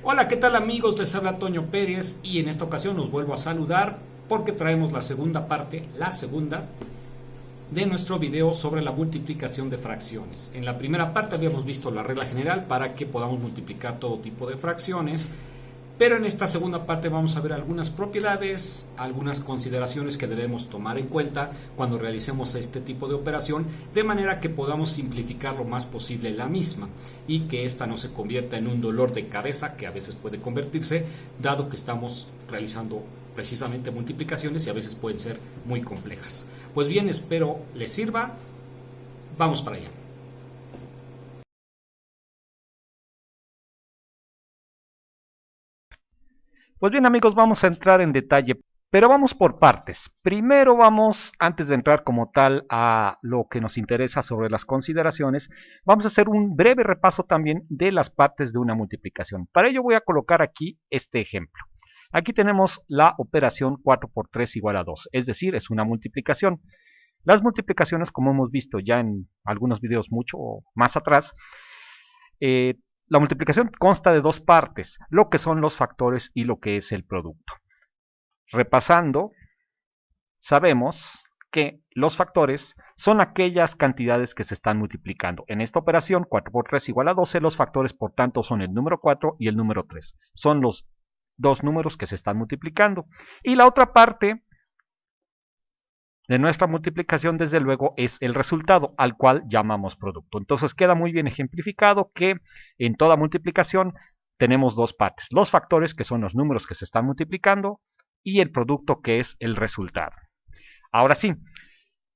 Hola, ¿qué tal amigos? Les habla Toño Pérez y en esta ocasión los vuelvo a saludar porque traemos la segunda parte, de nuestro video sobre la multiplicación de fracciones. En la primera parte habíamos visto la regla general para que podamos multiplicar todo tipo de fracciones, pero en esta segunda parte vamos a ver algunas propiedades, algunas consideraciones que debemos tomar en cuenta cuando realicemos este tipo de operación, de manera que podamos simplificar lo más posible la misma y que ésta no se convierta en un dolor de cabeza que a veces puede convertirse, dado que estamos realizando precisamente multiplicaciones y a veces pueden ser muy complejas. Pues bien, espero les sirva. Vamos para allá. Pues bien amigos, vamos a entrar en detalle, pero vamos por partes. Primero vamos, antes de entrar como tal a lo que nos interesa sobre las consideraciones, vamos a hacer un breve repaso también de las partes de una multiplicación. Para ello voy a colocar aquí este ejemplo. Aquí tenemos la operación 4 por 3 igual a 2, es decir, es una multiplicación. Las multiplicaciones, como hemos visto ya en algunos videos mucho más atrás, eh, la multiplicación consta de dos partes, lo que son los factores y lo que es el producto. Repasando, sabemos que los factores son aquellas cantidades que se están multiplicando. En esta operación, 4 por 3 igual a 12, los factores por tanto son el número 4 y el número 3. Son los dos números que se están multiplicando. Y la otra parte de nuestra multiplicación, desde luego, es el resultado, al cual llamamos producto. Entonces queda muy bien ejemplificado que en toda multiplicación tenemos dos partes. Los factores, que son los números que se están multiplicando, y el producto, que es el resultado. Ahora sí,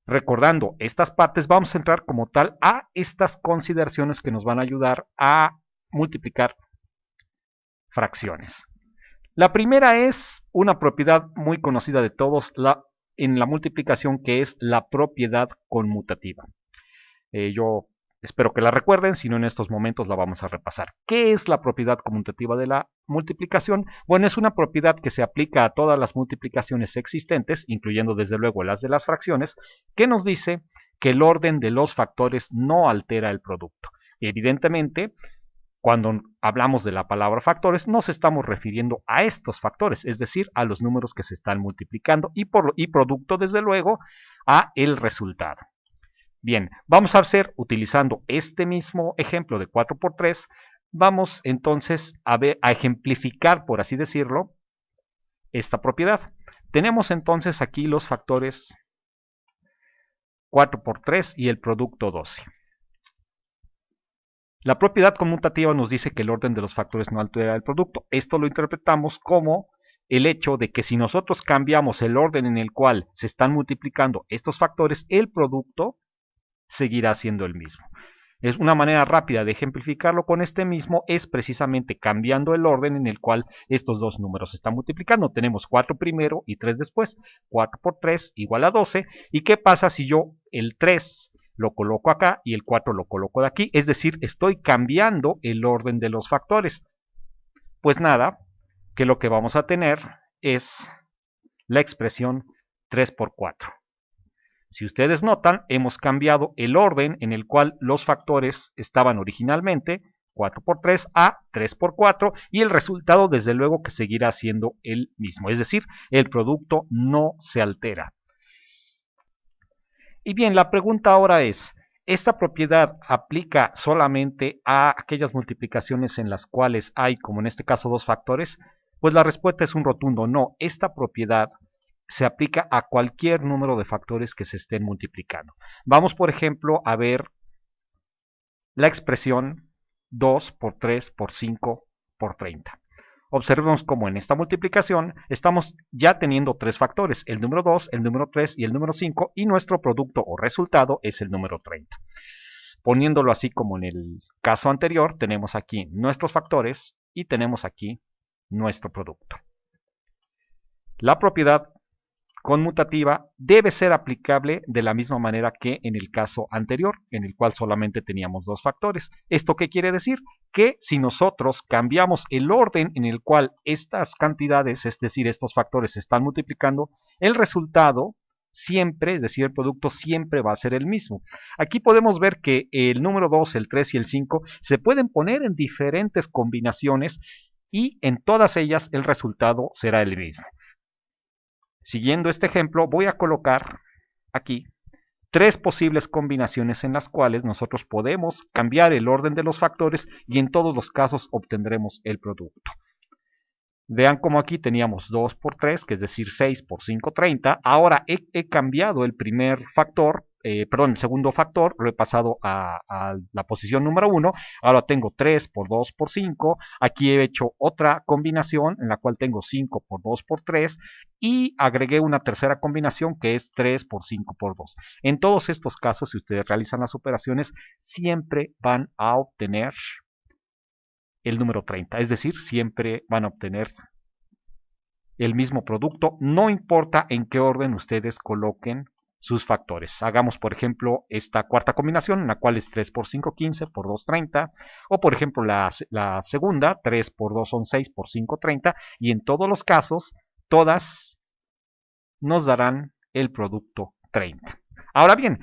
recordando estas partes, vamos a entrar como tal a estas consideraciones que nos van a ayudar a multiplicar fracciones. La primera es una propiedad muy conocida de todos en la multiplicación, que es la propiedad conmutativa. Yo espero que la recuerden, si no en estos momentos la vamos a repasar. ¿Qué es la propiedad conmutativa de la multiplicación? Bueno, es una propiedad que se aplica a todas las multiplicaciones existentes, incluyendo desde luego las de las fracciones, que nos dice que el orden de los factores no altera el producto. Evidentemente, cuando hablamos de la palabra factores, nos estamos refiriendo a estos factores, es decir, a los números que se están multiplicando y producto, desde luego, a el resultado. Bien, vamos a hacer, utilizando este mismo ejemplo de 4 por 3, vamos entonces a ejemplificar, por así decirlo, esta propiedad. Tenemos entonces aquí los factores 4 por 3 y el producto 12. La propiedad conmutativa nos dice que el orden de los factores no altera el producto. Esto lo interpretamos como el hecho de que si nosotros cambiamos el orden en el cual se están multiplicando estos factores, el producto seguirá siendo el mismo. Es una manera rápida de ejemplificarlo con este mismo, es precisamente cambiando el orden en el cual estos dos números se están multiplicando. Tenemos 4 primero y 3 después. 4 por 3 igual a 12. ¿Y qué pasa si yo el 3 lo coloco acá y el 4 lo coloco de aquí? Es decir, estoy cambiando el orden de los factores. Pues nada, que lo que vamos a tener es la expresión 3 por 4. Si ustedes notan, hemos cambiado el orden en el cual los factores estaban originalmente, 4 por 3 a 3 por 4, y el resultado desde luego que seguirá siendo el mismo, es decir, el producto no se altera. Y bien, la pregunta ahora es, ¿esta propiedad aplica solamente a aquellas multiplicaciones en las cuales hay, como en este caso, dos factores? Pues la respuesta es un rotundo no. Esta propiedad se aplica a cualquier número de factores que se estén multiplicando. Vamos, por ejemplo, a ver la expresión 2 por 3 por 5 por 30. Observemos cómo en esta multiplicación estamos ya teniendo tres factores, el número 2, el número 3 y el número 5, y nuestro producto o resultado es el número 30. Poniéndolo así como en el caso anterior, tenemos aquí nuestros factores y tenemos aquí nuestro producto. La propiedad conmutativa debe ser aplicable de la misma manera que en el caso anterior, en el cual solamente teníamos dos factores. ¿Esto qué quiere decir? Que si nosotros cambiamos el orden en el cual estas cantidades, es decir, estos factores se están multiplicando, el resultado siempre, es decir, el producto siempre va a ser el mismo. Aquí podemos ver que el número 2, el 3 y el 5 se pueden poner en diferentes combinaciones y en todas ellas el resultado será el mismo. Siguiendo este ejemplo, voy a colocar aquí tres posibles combinaciones en las cuales nosotros podemos cambiar el orden de los factores y en todos los casos obtendremos el producto. Vean como aquí teníamos 2 por 3, que es decir 6 por 5, 30. Ahora he cambiado el primer factor, el segundo factor, lo he pasado a la posición número 1. Ahora tengo 3 por 2 por 5. Aquí he hecho otra combinación en la cual tengo 5 por 2 por 3. Y agregué una tercera combinación que es 3 por 5 por 2. En todos estos casos, si ustedes realizan las operaciones, siempre van a obtener el número 30, es decir, siempre van a obtener el mismo producto, no importa en qué orden ustedes coloquen sus factores. Hagamos, por ejemplo, esta cuarta combinación, en la cual es 3 por 5, 15, por 2, 30, o por ejemplo la segunda, 3 por 2 son 6, por 5, 30, y en todos los casos, todas nos darán el producto 30. Ahora bien,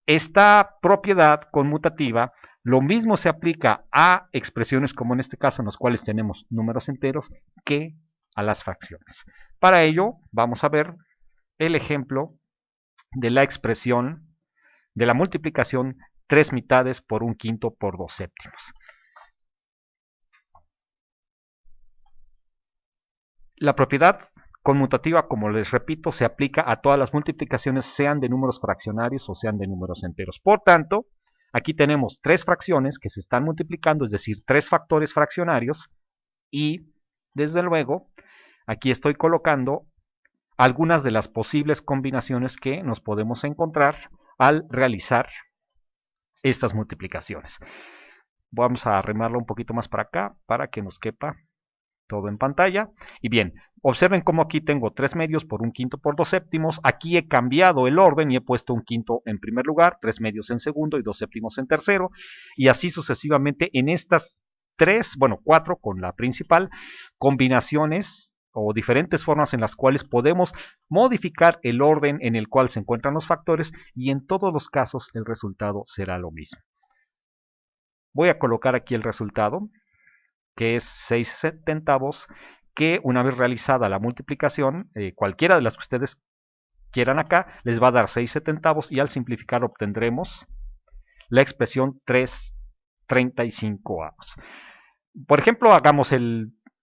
esta propiedad conmutativa lo mismo se aplica a expresiones como en este caso en los cuales tenemos números enteros que a las fracciones. Para ello vamos a ver el ejemplo de la expresión de la multiplicación 3 mitades por 1/5 por 2 séptimos. La propiedad conmutativa, como les repito, se aplica a todas las multiplicaciones, sean de números fraccionarios o sean de números enteros. Por tanto, aquí tenemos tres fracciones que se están multiplicando, es decir, tres factores fraccionarios, y desde luego aquí estoy colocando algunas de las posibles combinaciones que nos podemos encontrar al realizar estas multiplicaciones. Vamos a arremarlo un poquito más para acá para que nos quepa todo en pantalla. Y bien, observen cómo aquí tengo 3 medios por 1/5 por 2 séptimos. Aquí he cambiado el orden y he puesto 1/5 en primer lugar, 3 medios en segundo y 2 séptimos en tercero. Y así sucesivamente en estas 4 con la principal, combinaciones o diferentes formas en las cuales podemos modificar el orden en el cual se encuentran los factores, y en todos los casos el resultado será lo mismo. Voy a colocar aquí el resultado, que es 6/70, que una vez realizada la multiplicación, cualquiera de las que ustedes quieran acá, les va a dar 6/70, y al simplificar obtendremos la expresión 3/35. Por ejemplo, hagamos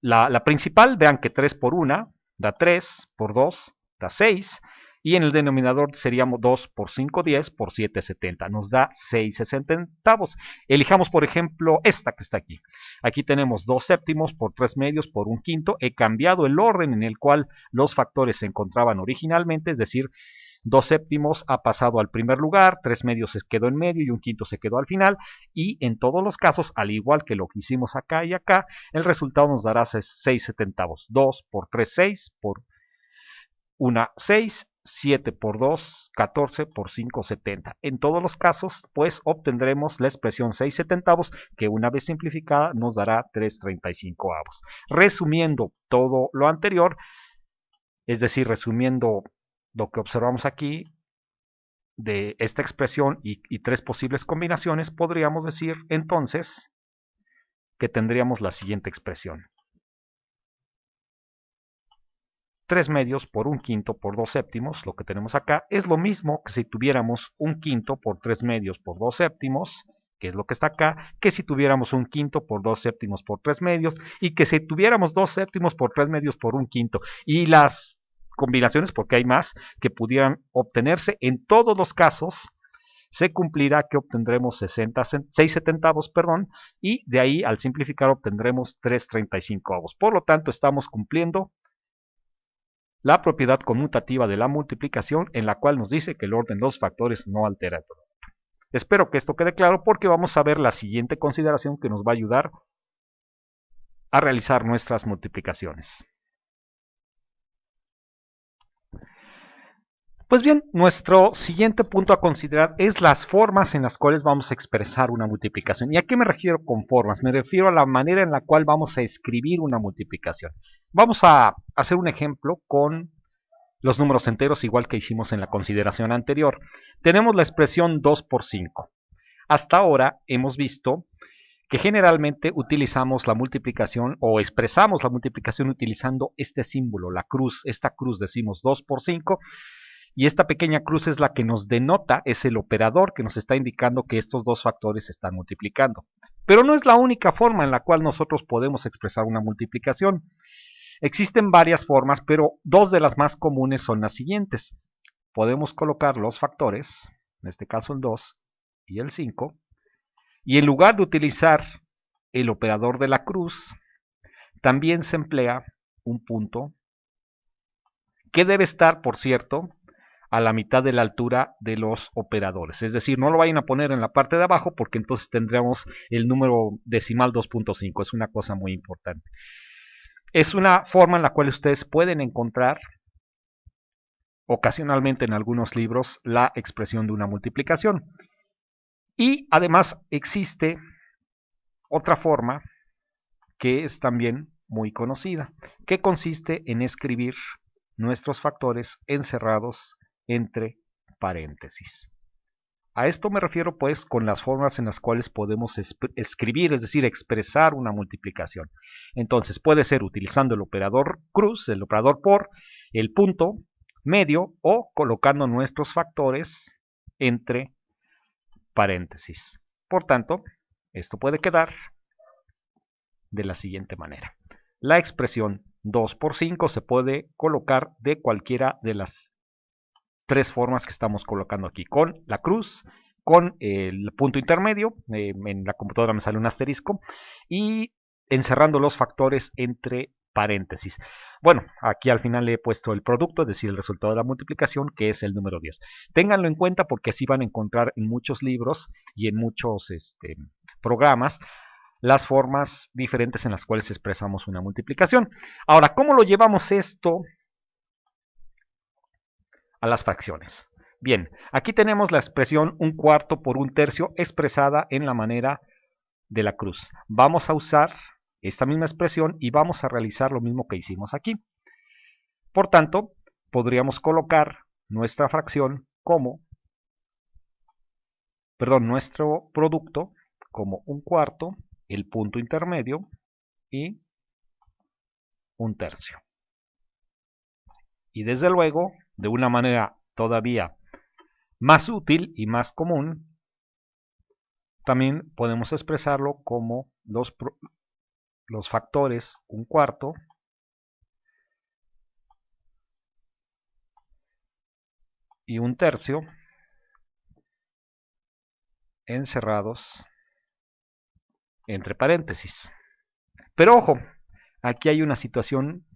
la principal. Vean que 3 por 1 da 3, por 2 da 6, y en el denominador seríamos 2 por 5, 10, por 7, 70. Nos da 6/60. Elijamos, por ejemplo, esta que está aquí. Aquí tenemos 2 séptimos por 3 medios por 1/5. He cambiado el orden en el cual los factores se encontraban originalmente, es decir, 2 séptimos ha pasado al primer lugar, 3 medios se quedó en medio y 1/5 se quedó al final. Y en todos los casos, al igual que lo que hicimos acá y acá, el resultado nos dará 6/70. 2 por 3, 6, por 1, 6, 7 por 2, 14, por 5, 70. En todos los casos, pues obtendremos la expresión 6/70, que una vez simplificada nos dará 3/35. Resumiendo todo lo anterior, es decir, resumiendo lo que observamos aquí de esta expresión y tres posibles combinaciones, podríamos decir entonces que tendríamos la siguiente expresión: 3 medios por 1/5 por 2 séptimos, lo que tenemos acá, es lo mismo que si tuviéramos 1/5 por 3 medios por 2 séptimos, que es lo que está acá, que si tuviéramos 1/5 por 2 séptimos por 3 medios, y que si tuviéramos 2 séptimos por 3 medios por 1/5. Y las combinaciones, porque hay más, que pudieran obtenerse, en todos los casos se cumplirá que obtendremos 6/70, y de ahí al simplificar obtendremos 3/35. Por lo tanto, estamos cumpliendo la propiedad conmutativa de la multiplicación, en la cual nos dice que el orden de los factores no altera el producto. Espero que esto quede claro, porque vamos a ver la siguiente consideración que nos va a ayudar a realizar nuestras multiplicaciones. Pues bien, nuestro siguiente punto a considerar es las formas en las cuales vamos a expresar una multiplicación. ¿Y a qué me refiero con formas? Me refiero a la manera en la cual vamos a escribir una multiplicación. Vamos a hacer un ejemplo con los números enteros, igual que hicimos en la consideración anterior. Tenemos la expresión 2 por 5. Hasta ahora hemos visto que generalmente utilizamos la multiplicación o expresamos la multiplicación utilizando este símbolo, la cruz. Esta cruz decimos 2 por 5 y esta pequeña cruz es la que nos denota, es el operador que nos está indicando que estos dos factores se están multiplicando. Pero no es la única forma en la cual nosotros podemos expresar una multiplicación. Existen varias formas, pero dos de las más comunes son las siguientes. Podemos colocar los factores, en este caso el 2 y el 5, y en lugar de utilizar el operador de la cruz, también se emplea un punto que debe estar, por cierto, a la mitad de la altura de los operadores. Es decir, no lo vayan a poner en la parte de abajo porque entonces tendremos el número decimal 2.5. Es una cosa muy importante. Es una forma en la cual ustedes pueden encontrar ocasionalmente en algunos libros la expresión de una multiplicación. Y además existe otra forma que es también muy conocida, que consiste en escribir nuestros factores encerrados entre paréntesis. A esto me refiero pues con las formas en las cuales podemos escribir, es decir, expresar una multiplicación. Entonces puede ser utilizando el operador cruz, el operador por, el punto medio o colocando nuestros factores entre paréntesis. Por tanto, esto puede quedar de la siguiente manera. La expresión 2 por 5 se puede colocar de cualquiera de las tres formas que estamos colocando aquí, con la cruz, con el punto intermedio, en la computadora me sale un asterisco, y encerrando los factores entre paréntesis. Bueno, aquí al final le he puesto el producto, es decir, el resultado de la multiplicación, que es el número 10. Ténganlo en cuenta porque así van a encontrar en muchos libros y en muchos programas las formas diferentes en las cuales expresamos una multiplicación. Ahora, ¿cómo lo llevamos esto a las fracciones? Bien, aquí tenemos la expresión 1/4 por 1/3 expresada en la manera de la cruz. Vamos a usar esta misma expresión y vamos a realizar lo mismo que hicimos aquí. Por tanto, podríamos colocar nuestra fracción como, nuestro producto como 1/4, el punto intermedio y 1/3. Y desde luego, de una manera todavía más útil y más común, también podemos expresarlo como los factores 1/4 y 1/3 encerrados entre paréntesis. Pero ojo, aquí hay una situación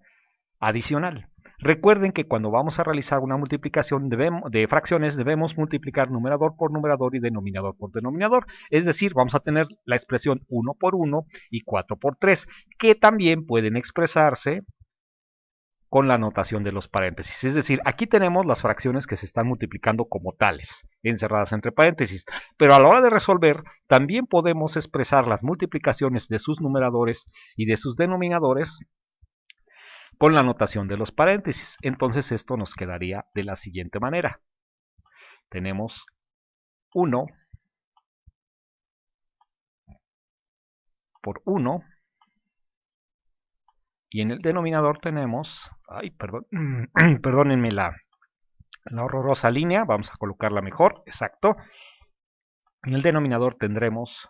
adicional. Recuerden que cuando vamos a realizar una multiplicación de fracciones debemos multiplicar numerador por numerador y denominador por denominador. Es decir, vamos a tener la expresión 1 por 1 y 4 por 3, que también pueden expresarse con la notación de los paréntesis. Es decir, aquí tenemos las fracciones que se están multiplicando como tales, encerradas entre paréntesis. Pero a la hora de resolver, también podemos expresar las multiplicaciones de sus numeradores y de sus denominadores con la notación de los paréntesis. Entonces esto nos quedaría de la siguiente manera. Tenemos 1 por 1 y en el denominador tenemos, perdónenme la horrorosa línea, vamos a colocarla mejor, exacto. En el denominador tendremos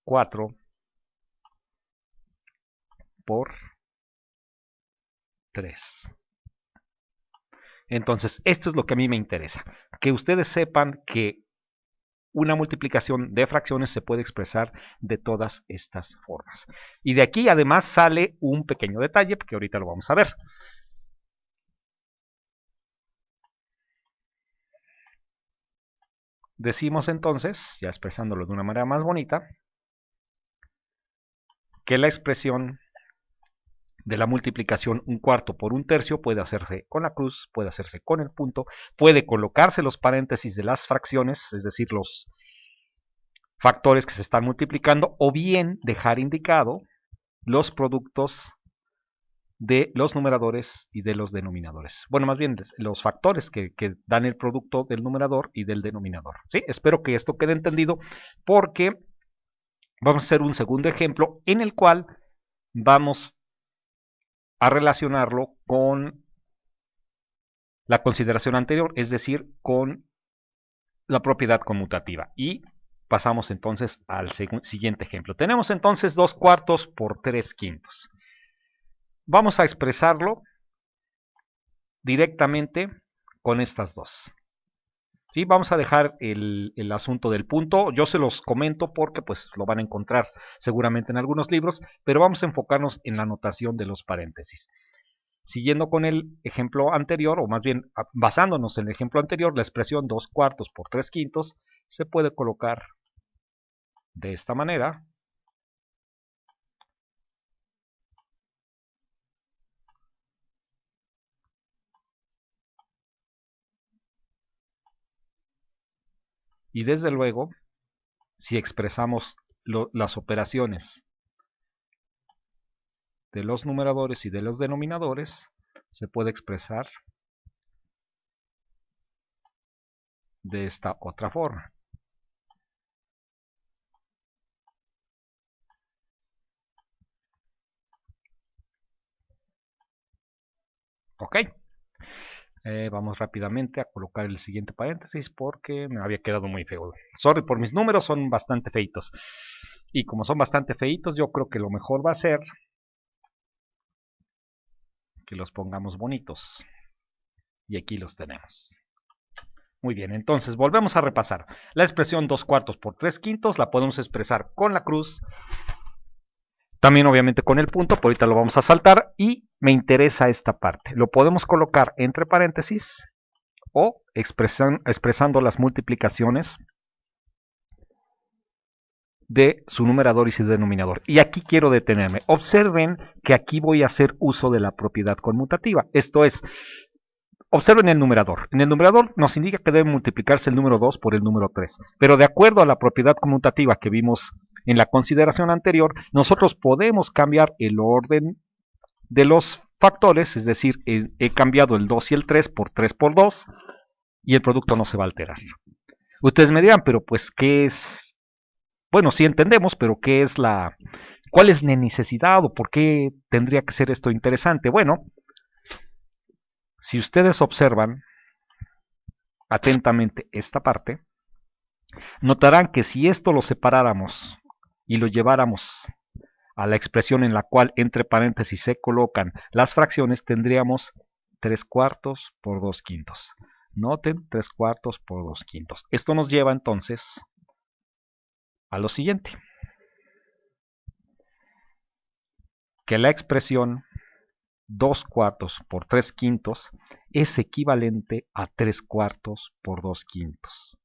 4 por 3. Entonces, esto es lo que a mí me interesa, que ustedes sepan que una multiplicación de fracciones se puede expresar de todas estas formas. Y de aquí además sale un pequeño detalle, que ahorita lo vamos a ver. Decimos entonces, ya expresándolo de una manera más bonita, que la expresión de la multiplicación 1/4 por 1/3 puede hacerse con la cruz, puede hacerse con el punto, puede colocarse los paréntesis de las fracciones, es decir, los factores que se están multiplicando, o bien dejar indicado los productos de los numeradores y de los denominadores. Bueno, más bien los factores que dan el producto del numerador y del denominador. ¿Sí? Espero que esto quede entendido porque vamos a hacer un segundo ejemplo en el cual vamos a relacionarlo con la consideración anterior, es decir, con la propiedad conmutativa. Y pasamos entonces al siguiente ejemplo. Tenemos entonces 2/4 por 3/5. Vamos a expresarlo directamente con estas dos. ¿Sí? Vamos a dejar el asunto del punto. Yo se los comento porque pues lo van a encontrar seguramente en algunos libros, pero vamos a enfocarnos en la notación de los paréntesis. Siguiendo con el ejemplo anterior, o más bien basándonos en el ejemplo anterior, la expresión 2/4 por 3/5 se puede colocar de esta manera. Y desde luego, si expresamos las operaciones de los numeradores y de los denominadores, se puede expresar de esta otra forma. Ok. Vamos rápidamente a colocar el siguiente paréntesis porque me había quedado muy feo. Sorry por mis números, son bastante feitos. Y como son bastante feitos, yo creo que lo mejor va a ser que los pongamos bonitos. Y aquí los tenemos. Muy bien, entonces volvemos a repasar. La expresión 2/4 por 3/5 la podemos expresar con la cruz. También obviamente con el punto, por ahorita lo vamos a saltar. Y me interesa esta parte. Lo podemos colocar entre paréntesis o expresando las multiplicaciones de su numerador y su denominador. Y aquí quiero detenerme. Observen que aquí voy a hacer uso de la propiedad conmutativa. Esto es, observen el numerador. En el numerador nos indica que debe multiplicarse el número 2 por el número 3. Pero de acuerdo a la propiedad conmutativa que vimos en la consideración anterior, nosotros podemos cambiar el orden de los factores, es decir, he cambiado el 2 y el 3 por 2 y el producto no se va a alterar. Ustedes me dirán, pero pues, ¿qué es? Bueno, sí entendemos, pero ¿qué es ¿cuál es la necesidad o por qué tendría que ser esto interesante? Bueno, si ustedes observan atentamente esta parte, notarán que si esto lo separáramos y lo lleváramos a la expresión en la cual entre paréntesis se colocan las fracciones, tendríamos 3/4 por 2/5. Noten, 3/4 por 2/5. Esto nos lleva entonces a lo siguiente. Que la expresión 2/4 por 3/5 es equivalente a 3/4 por 2/5.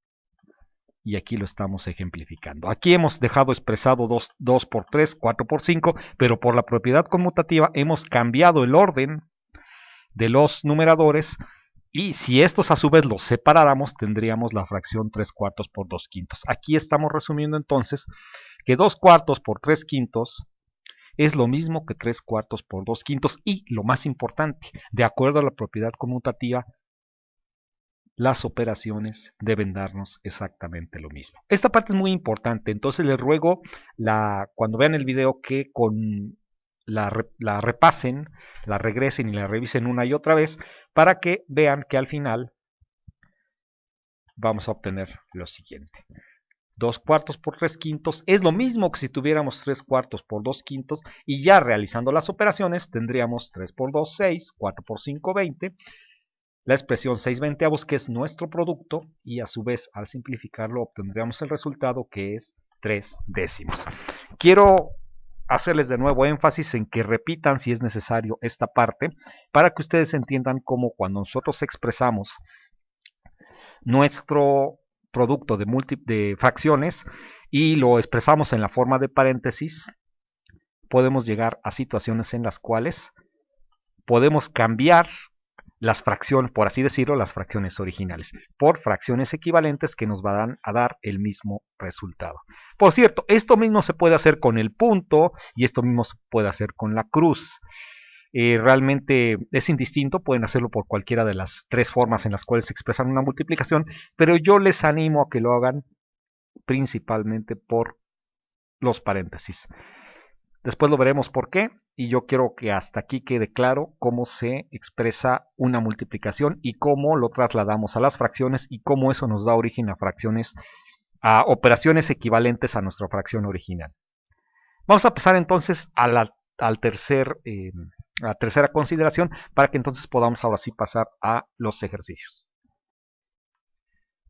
Y aquí lo estamos ejemplificando. Aquí hemos dejado expresado 2 por 3, 4 por 5, pero por la propiedad conmutativa hemos cambiado el orden de los numeradores y si estos a su vez los separáramos tendríamos la fracción 3/4 por 2/5. Aquí estamos resumiendo entonces que 2/4 por 3/5 es lo mismo que 3/4 por 2/5 y lo más importante, de acuerdo a la propiedad conmutativa, las operaciones deben darnos exactamente lo mismo. Esta parte es muy importante, entonces les ruego cuando vean el video que la repasen, la regresen y la revisen una y otra vez para que vean que al final vamos a obtener lo siguiente. 2/4 por 3/5 es lo mismo que si tuviéramos 3/4 por 2/5 y ya realizando las operaciones tendríamos 3 por 2, 6, 4 por 5, 20. La expresión 6/20 que es nuestro producto y a su vez al simplificarlo obtendríamos el resultado que es 3/10. Quiero hacerles de nuevo énfasis en que repitan si es necesario esta parte para que ustedes entiendan cómo cuando nosotros expresamos nuestro producto de fracciones y lo expresamos en la forma de paréntesis, podemos llegar a situaciones en las cuales podemos cambiar las fracciones, por así decirlo, las fracciones originales, por fracciones equivalentes que nos van a dar el mismo resultado. Por cierto, esto mismo se puede hacer con el punto y esto mismo se puede hacer con la cruz. realmente es indistinto, pueden hacerlo por cualquiera de las tres formas en las cuales se expresan una multiplicación, pero yo les animo a que lo hagan principalmente por los paréntesis. Después lo veremos por qué, y yo quiero que hasta aquí quede claro cómo se expresa una multiplicación y cómo lo trasladamos a las fracciones y cómo eso nos da origen a fracciones, a operaciones equivalentes a nuestra fracción original. Vamos a pasar entonces a la tercera consideración para que entonces podamos ahora sí pasar a los ejercicios.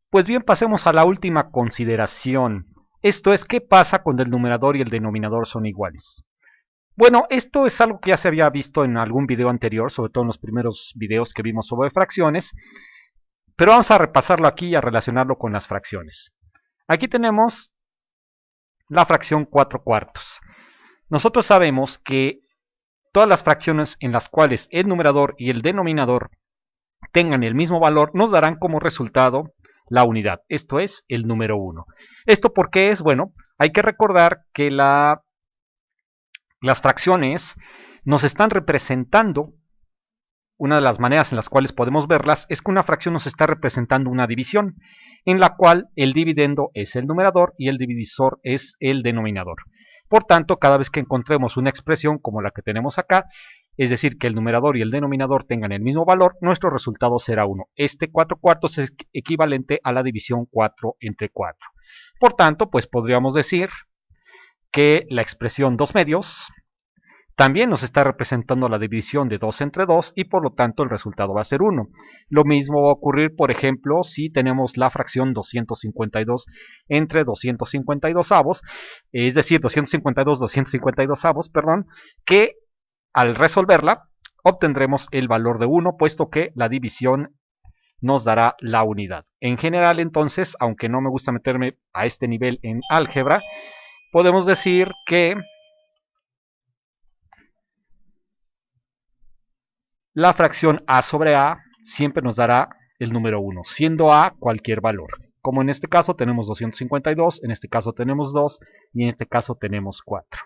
Pues bien, pasemos a la última consideración. Esto es, ¿qué pasa cuando el numerador y el denominador son iguales? Bueno, esto es algo que ya se había visto en algún video anterior, sobre todo en los primeros videos que vimos sobre fracciones, pero vamos a repasarlo aquí y a relacionarlo con las fracciones. Aquí tenemos la fracción 4 cuartos. Nosotros sabemos que todas las fracciones en las cuales el numerador y el denominador tengan el mismo valor nos darán como resultado la unidad, esto es el número 1. ¿Esto por qué es? Bueno, hay que recordar que las fracciones nos están representando, una de las maneras en las cuales podemos verlas es que una fracción nos está representando una división, en la cual el dividendo es el numerador y el divisor es el denominador. Por tanto, cada vez que encontremos una expresión como la que tenemos acá, es decir, que el numerador y el denominador tengan el mismo valor, nuestro resultado será 1. Este 4 cuartos es equivalente a la división 4 entre 4. Por tanto, pues podríamos decir que la expresión 2 medios también nos está representando la división de 2 entre 2 y por lo tanto el resultado va a ser 1. Lo mismo va a ocurrir, por ejemplo, si tenemos la fracción 252 entre 252 avos, es decir, 252 avos, perdón, que al resolverla obtendremos el valor de 1, puesto que la división nos dará la unidad. En general, entonces, aunque no me gusta meterme a este nivel en álgebra, podemos decir que la fracción a sobre a siempre nos dará el número 1, siendo a cualquier valor. Como en este caso tenemos 252, en este caso tenemos 2 y en este caso tenemos 4.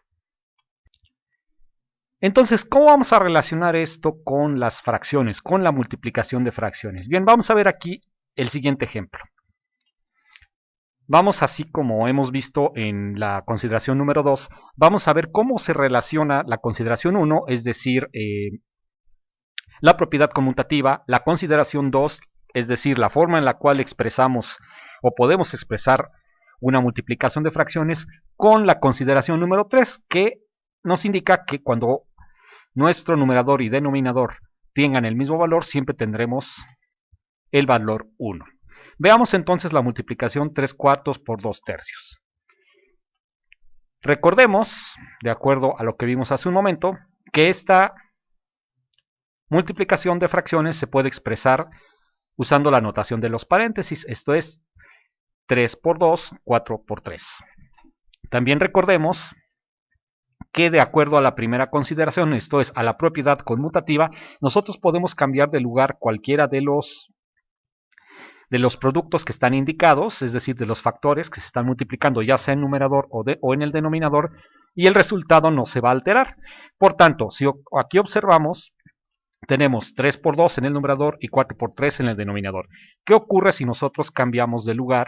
Entonces, ¿cómo vamos a relacionar esto con las fracciones, con la multiplicación de fracciones? Bien, vamos a ver aquí el siguiente ejemplo. Vamos, así como hemos visto en la consideración número 2, vamos a ver cómo se relaciona la consideración 1, es decir, la propiedad conmutativa, la consideración 2, es decir, la forma en la cual expresamos o podemos expresar una multiplicación de fracciones, con la consideración número 3, que nos indica que cuando nuestro numerador y denominador tengan el mismo valor, siempre tendremos el valor 1. Veamos entonces la multiplicación 3 cuartos por 2 tercios. Recordemos, de acuerdo a lo que vimos hace un momento, que esta multiplicación de fracciones se puede expresar usando la notación de los paréntesis, esto es 3 por 2, 4 por 3. También recordemos que de acuerdo a la primera consideración, esto es a la propiedad conmutativa, nosotros podemos cambiar de lugar cualquiera de los productos que están indicados, es decir, de los factores que se están multiplicando ya sea en numerador o en el denominador, y el resultado no se va a alterar. Por tanto, si aquí observamos, tenemos 3 por 2 en el numerador y 4 por 3 en el denominador. ¿Qué ocurre si nosotros cambiamos de lugar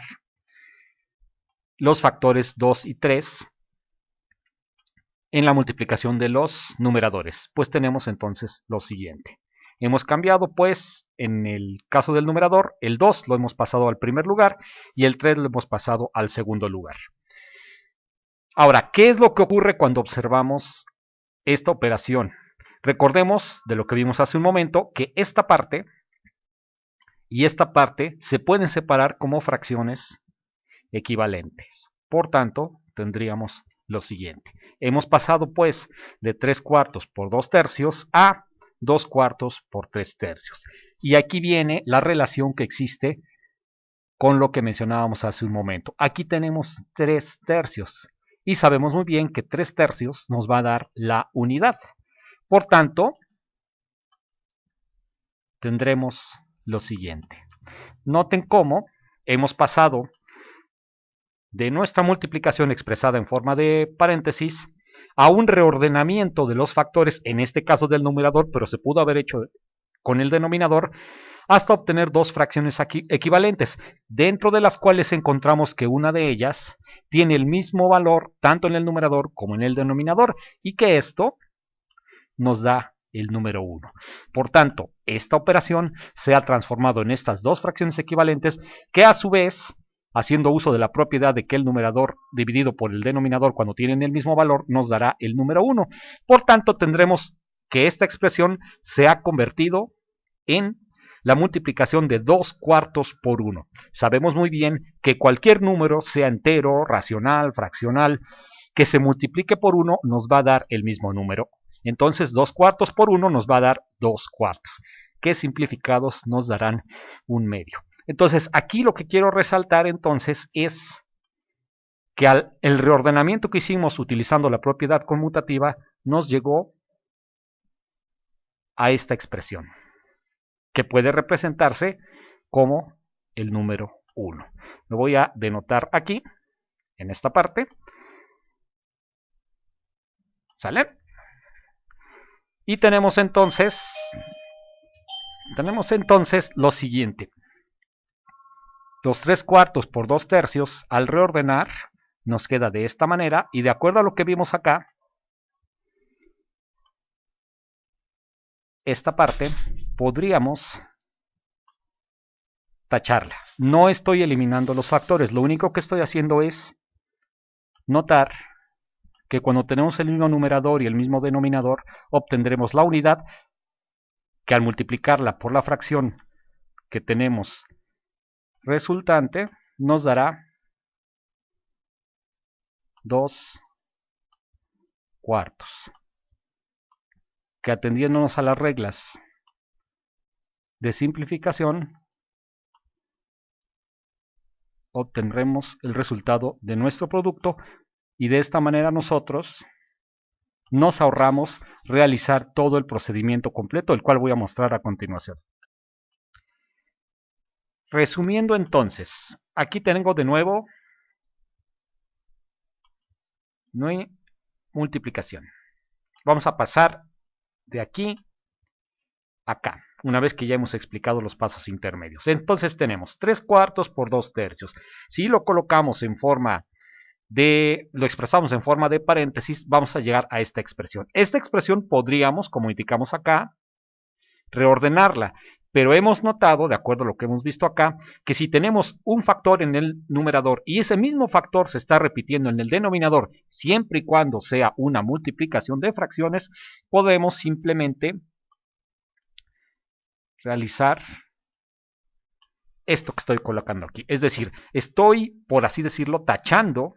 los factores 2 y 3 en la multiplicación de los numeradores? Pues tenemos entonces lo siguiente. Hemos cambiado, pues, en el caso del numerador, el 2 lo hemos pasado al primer lugar y el 3 lo hemos pasado al segundo lugar. Ahora, ¿qué es lo que ocurre cuando observamos esta operación? Recordemos de lo que vimos hace un momento que esta parte y esta parte se pueden separar como fracciones equivalentes. Por tanto, tendríamos lo siguiente. Hemos pasado pues de 3 cuartos por 2 tercios a 2 cuartos por 3 tercios. Y aquí viene la relación que existe con lo que mencionábamos hace un momento. Aquí tenemos 3 tercios y sabemos muy bien que 3 tercios nos va a dar la unidad. Por tanto, tendremos lo siguiente. Noten cómo hemos pasado de nuestra multiplicación expresada en forma de paréntesis a un reordenamiento de los factores, en este caso del numerador, pero se pudo haber hecho con el denominador, hasta obtener dos fracciones equivalentes, dentro de las cuales encontramos que una de ellas tiene el mismo valor tanto en el numerador como en el denominador, y que esto nos da el número 1. Por tanto, esta operación se ha transformado en estas dos fracciones equivalentes, que a su vez, haciendo uso de la propiedad de que el numerador dividido por el denominador cuando tienen el mismo valor nos dará el número 1. Por tanto, tendremos que esta expresión se ha convertido en la multiplicación de 2/4 por 1. Sabemos muy bien que cualquier número, sea entero, racional, fraccional, que se multiplique por 1 nos va a dar el mismo número. Entonces 2/4 por 1 nos va a dar 2/4, que simplificados nos darán 1/2. Entonces aquí lo que quiero resaltar entonces es que el reordenamiento que hicimos utilizando la propiedad conmutativa nos llegó a esta expresión, que puede representarse como el número 1. Lo voy a denotar aquí, en esta parte. ¿Sale? Y tenemos entonces lo siguiente. Los 3/4 por 2/3 al reordenar nos queda de esta manera, y de acuerdo a lo que vimos acá, esta parte podríamos tacharla. No estoy eliminando los factores, lo único que estoy haciendo es notar que cuando tenemos el mismo numerador y el mismo denominador, obtendremos la unidad, que al multiplicarla por la fracción que tenemos resultante, nos dará 2/4, que atendiéndonos a las reglas de simplificación, obtendremos el resultado de nuestro producto, y de esta manera nosotros nos ahorramos realizar todo el procedimiento completo, el cual voy a mostrar a continuación. Resumiendo entonces, aquí tengo de nuevo multiplicación. Vamos a pasar de aquí a acá, una vez que ya hemos explicado los pasos intermedios. Entonces tenemos 3/4 por 2/3. Si lo colocamos en forma lo expresamos en forma de paréntesis, vamos a llegar a esta expresión. Esta expresión podríamos, como indicamos acá, reordenarla, pero hemos notado, de acuerdo a lo que hemos visto acá, que si tenemos un factor en el numerador y ese mismo factor se está repitiendo en el denominador, siempre y cuando sea una multiplicación de fracciones, podemos simplemente realizar esto que estoy colocando aquí. Es decir, estoy, por así decirlo, tachando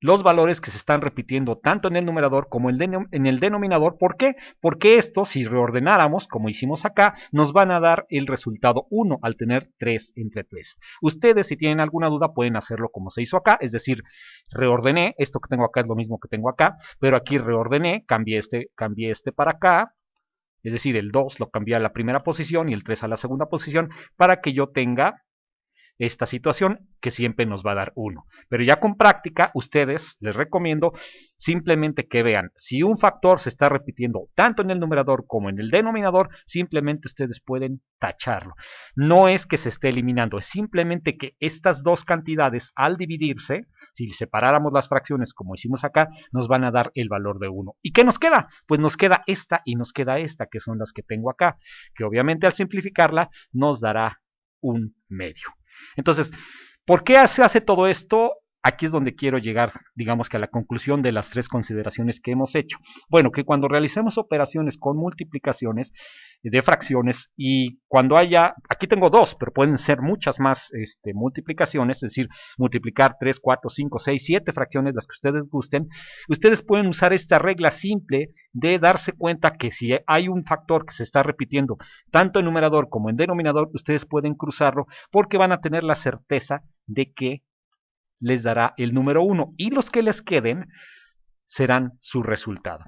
los valores que se están repitiendo tanto en el numerador como en el denominador. ¿Por qué? Porque esto, si reordenáramos, como hicimos acá, nos van a dar el resultado 1 al tener 3 entre 3. Ustedes, si tienen alguna duda, pueden hacerlo como se hizo acá, es decir, reordené, esto que tengo acá es lo mismo que tengo acá, pero aquí reordené, cambié este para acá, es decir, el 2 lo cambié a la primera posición y el 3 a la segunda posición, para que yo tenga esta situación que siempre nos va a dar 1. Pero ya con práctica, ustedes les recomiendo simplemente que vean, si un factor se está repitiendo tanto en el numerador como en el denominador, simplemente ustedes pueden tacharlo. No es que se esté eliminando, es simplemente que estas dos cantidades al dividirse, si separáramos las fracciones como hicimos acá, nos van a dar el valor de 1. ¿Y qué nos queda? Pues nos queda esta y nos queda esta, que son las que tengo acá, que obviamente al simplificarla nos dará 1/2. Entonces, ¿por qué se hace todo esto? Aquí es donde quiero llegar, digamos que a la conclusión de las tres consideraciones que hemos hecho. Bueno, que cuando realicemos operaciones con multiplicaciones de fracciones, y cuando haya, aquí tengo dos, pero pueden ser muchas más multiplicaciones, es decir, multiplicar 3, 4, 5, 6, 7 fracciones, las que ustedes gusten, ustedes pueden usar esta regla simple de darse cuenta que si hay un factor que se está repitiendo tanto en numerador como en denominador, ustedes pueden cruzarlo, porque van a tener la certeza de que les dará el número 1, y los que les queden serán su resultado.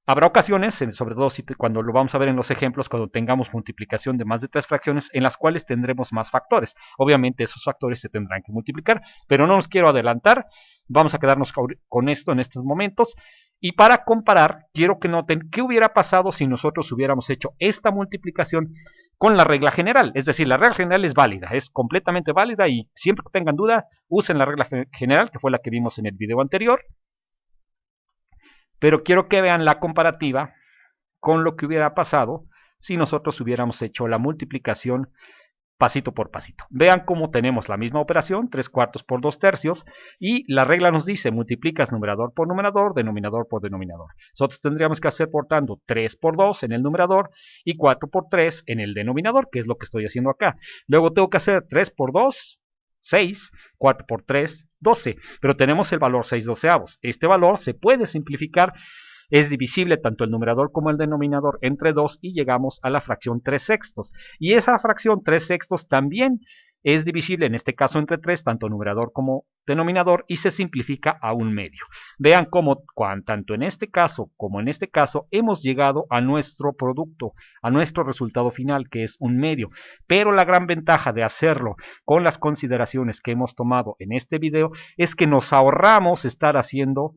Habrá ocasiones, sobre todo cuando lo vamos a ver en los ejemplos, cuando tengamos multiplicación de más de 3 fracciones, en las cuales tendremos más factores. Obviamente esos factores se tendrán que multiplicar, pero no nos quiero adelantar. Vamos a quedarnos con esto en estos momentos. Y para comparar, quiero que noten qué hubiera pasado si nosotros hubiéramos hecho esta multiplicación con la regla general. Es decir, la regla general es válida, es completamente válida, y siempre que tengan duda, usen la regla general, que fue la que vimos en el video anterior. Pero quiero que vean la comparativa con lo que hubiera pasado si nosotros hubiéramos hecho la multiplicación pasito por pasito. Vean cómo tenemos la misma operación, 3 cuartos por 2 tercios, y la regla nos dice multiplicas numerador por numerador, denominador por denominador. Nosotros tendríamos que hacer, por tanto, 3 por 2 en el numerador y 4 por 3 en el denominador, que es lo que estoy haciendo acá. Luego tengo que hacer 3 por 2, 6, 4 por 3, 12, pero tenemos el valor 6/12. Este valor se puede simplificar, es divisible tanto el numerador como el denominador entre 2 y llegamos a la fracción 3/6. Y esa fracción 3/6 también es divisible, en este caso entre 3, tanto numerador como denominador, y se simplifica a 1/2. Vean cómo tanto en este caso como en este caso hemos llegado a nuestro producto, a nuestro resultado final, que es 1/2. Pero la gran ventaja de hacerlo con las consideraciones que hemos tomado en este video es que nos ahorramos estar haciendo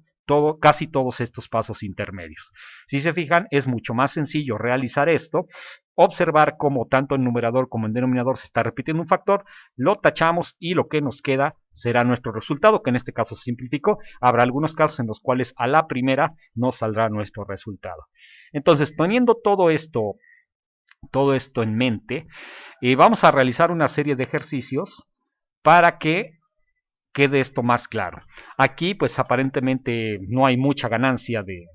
casi todos estos pasos intermedios. Si se fijan, es mucho más sencillo realizar esto, observar cómo tanto en numerador como en denominador se está repitiendo un factor, lo tachamos y lo que nos queda será nuestro resultado, que en este caso se simplificó. Habrá algunos casos en los cuales a la primera no saldrá nuestro resultado. Entonces, teniendo todo esto en mente, vamos a realizar una serie de ejercicios para que quede esto más claro. Aquí pues aparentemente no hay mucha ganancia de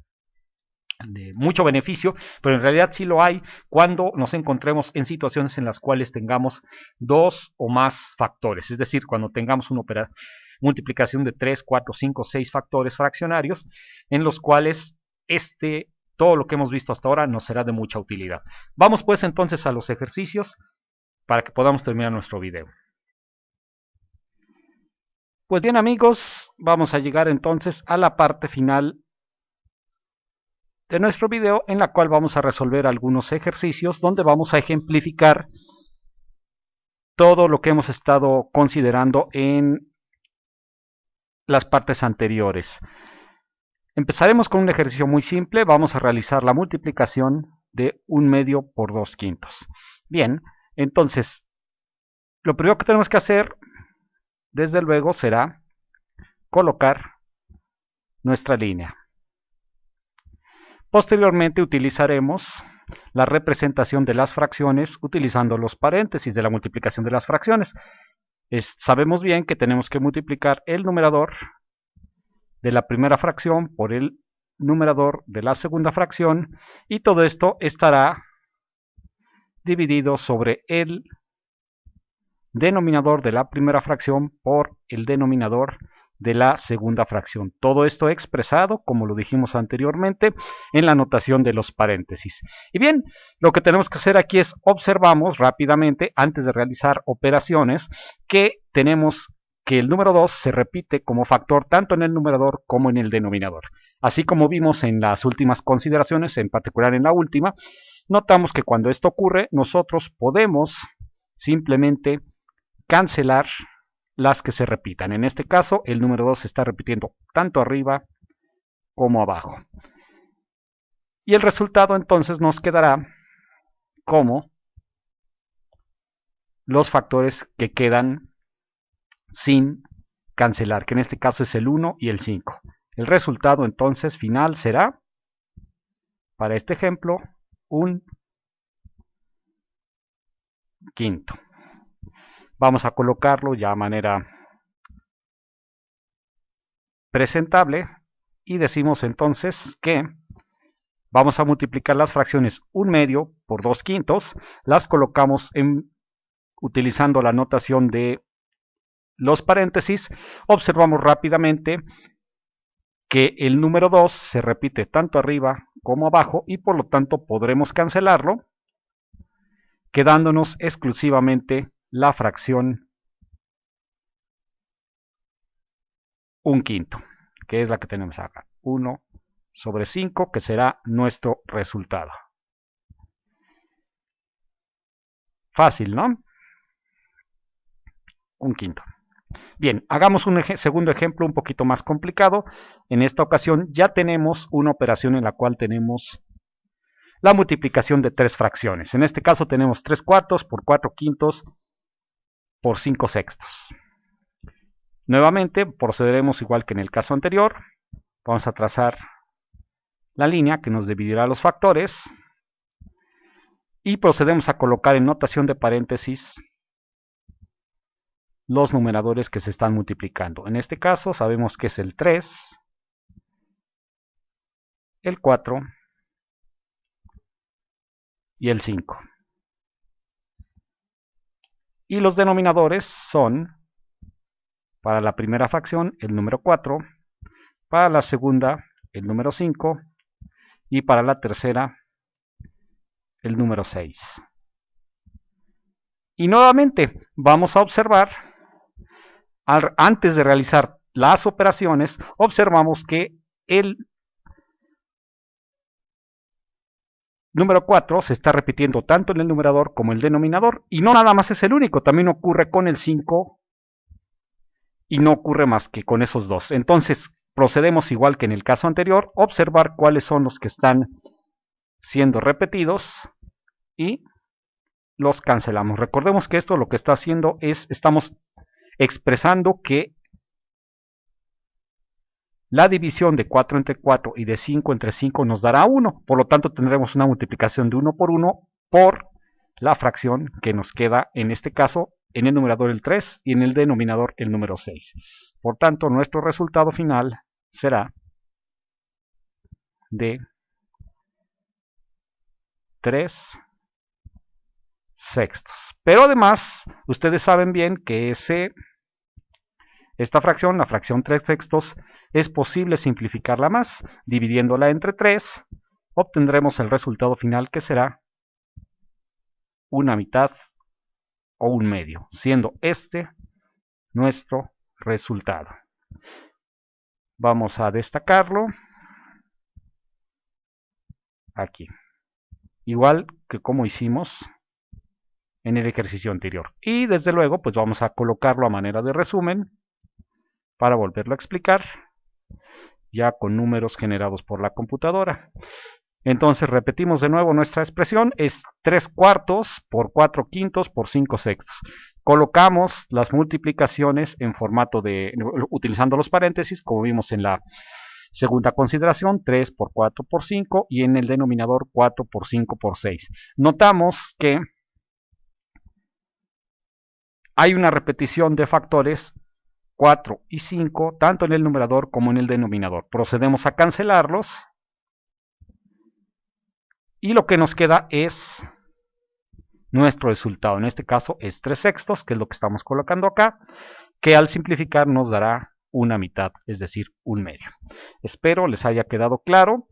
mucho beneficio, pero en realidad sí lo hay cuando nos encontremos en situaciones en las cuales tengamos 2 o más factores, es decir, cuando tengamos una multiplicación de 3, 4, 5, 6 factores fraccionarios, en los cuales todo lo que hemos visto hasta ahora nos será de mucha utilidad. Vamos pues entonces a los ejercicios para que podamos terminar nuestro video. Pues bien, amigos, vamos a llegar entonces a la parte final de nuestro video, en la cual vamos a resolver algunos ejercicios donde vamos a ejemplificar todo lo que hemos estado considerando en las partes anteriores. Empezaremos con un ejercicio muy simple. Vamos a realizar la multiplicación de 1/2 por 2/5. Bien, entonces lo primero que tenemos que hacer, desde luego, será colocar nuestra línea. Posteriormente utilizaremos la representación de las fracciones utilizando los paréntesis de la multiplicación de las fracciones. Sabemos bien que tenemos que multiplicar el numerador de la primera fracción por el numerador de la segunda fracción, y todo esto estará dividido sobre el denominador de la primera fracción por el denominador de la segunda fracción. Todo esto expresado, como lo dijimos anteriormente, en la notación de los paréntesis. Y bien, lo que tenemos que hacer aquí es observamos rápidamente, antes de realizar operaciones, que tenemos que el número 2 se repite como factor tanto en el numerador como en el denominador. Así como vimos en las últimas consideraciones, en particular en la última, notamos que cuando esto ocurre, nosotros podemos simplemente cancelar las que se repitan. En este caso, el número 2 se está repitiendo tanto arriba como abajo. Y el resultado entonces nos quedará como los factores que quedan sin cancelar, que en este caso es el 1 y el 5. El resultado entonces final será, para este ejemplo, 1/5. Vamos a colocarlo ya de manera presentable y decimos entonces que vamos a multiplicar las fracciones 1/2 por 2/5, las colocamos utilizando la notación de los paréntesis. Observamos rápidamente que el número 2 se repite tanto arriba como abajo y por lo tanto podremos cancelarlo, quedándonos exclusivamente la fracción 1/5, que es la que tenemos acá, 1/5. sobre 5, que será nuestro resultado. Fácil, ¿no? Un quinto. Bien, hagamos un segundo ejemplo un poquito más complicado. En esta ocasión ya tenemos una operación en la cual tenemos la multiplicación de tres fracciones. En este caso tenemos 3 cuartos por 4 quintos por 5 sextos. Nuevamente procederemos igual que en el caso anterior. Vamos a trazar la línea que nos dividirá los factores y procedemos a colocar en notación de paréntesis los numeradores que se están multiplicando. En este caso sabemos que es el 3, el 4 y el 5. Y los denominadores son, para la primera fracción, el número 4, para la segunda, el número 5, y para la tercera, el número 6. Y nuevamente vamos a observar, antes de realizar las operaciones, observamos que el número 4 se está repitiendo tanto en el numerador como en el denominador, y no nada más es el único, también ocurre con el 5 y no ocurre más que con esos dos. Entonces procedemos igual que en el caso anterior, observar cuáles son los que están siendo repetidos y los cancelamos. Recordemos que esto lo que está haciendo es, estamos expresando que la división de 4 entre 4 y de 5 entre 5 nos dará 1. Por lo tanto tendremos una multiplicación de 1 por la fracción que nos queda, en este caso, en el numerador el 3 y en el denominador el número 6. Por tanto, nuestro resultado final será de 3 sextos. Pero además, ustedes saben bien que esta fracción, la fracción 3 sextos, es posible simplificarla más. Dividiéndola entre 3, obtendremos el resultado final, que será una mitad o un medio, siendo este nuestro resultado. Vamos a destacarlo aquí, igual que como hicimos en el ejercicio anterior. Y desde luego, pues vamos a colocarlo a manera de resumen para volverlo a explicar, ya con números generados por la computadora. Entonces repetimos de nuevo nuestra expresión, es 3 cuartos por 4 quintos por 5 sextos. Colocamos las multiplicaciones en formato de, utilizando los paréntesis, como vimos en la segunda consideración, 3 por 4 por 5, y en el denominador 4 por 5 por 6. Notamos que hay una repetición de factores 4 y 5, tanto en el numerador como en el denominador. Procedemos a cancelarlos y lo que nos queda es nuestro resultado. En este caso es 3 sextos, que es lo que estamos colocando acá, que al simplificar nos dará una mitad, es decir, un medio. Espero les haya quedado claro.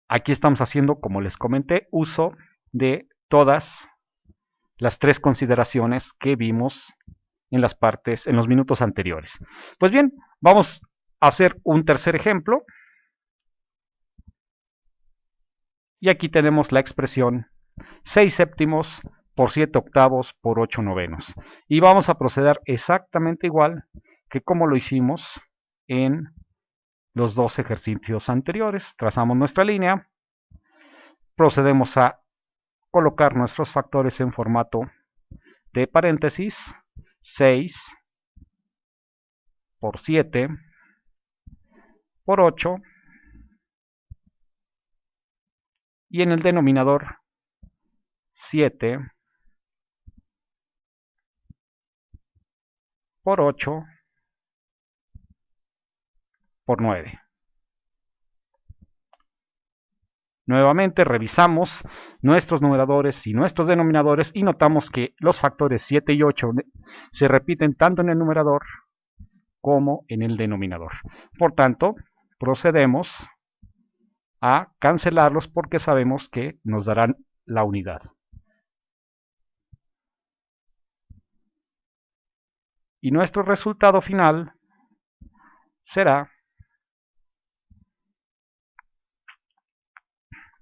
Aquí estamos haciendo, como les comenté, uso de todas las tres consideraciones que vimos en las partes, en los minutos anteriores. Pues bien, vamos a hacer un tercer ejemplo. Y aquí tenemos la expresión 6 séptimos por 7 octavos por 8 novenos. Y vamos a proceder exactamente igual que como lo hicimos en los dos ejercicios anteriores. Trazamos nuestra línea, procedemos a colocar nuestros factores en formato de paréntesis, 6 por 7 por 8, y en el denominador 7 por 8 por 9. Nuevamente revisamos nuestros numeradores y nuestros denominadores y notamos que los factores 7 y 8 se repiten tanto en el numerador como en el denominador. Por tanto, procedemos a cancelarlos porque sabemos que nos darán la unidad. Y nuestro resultado final será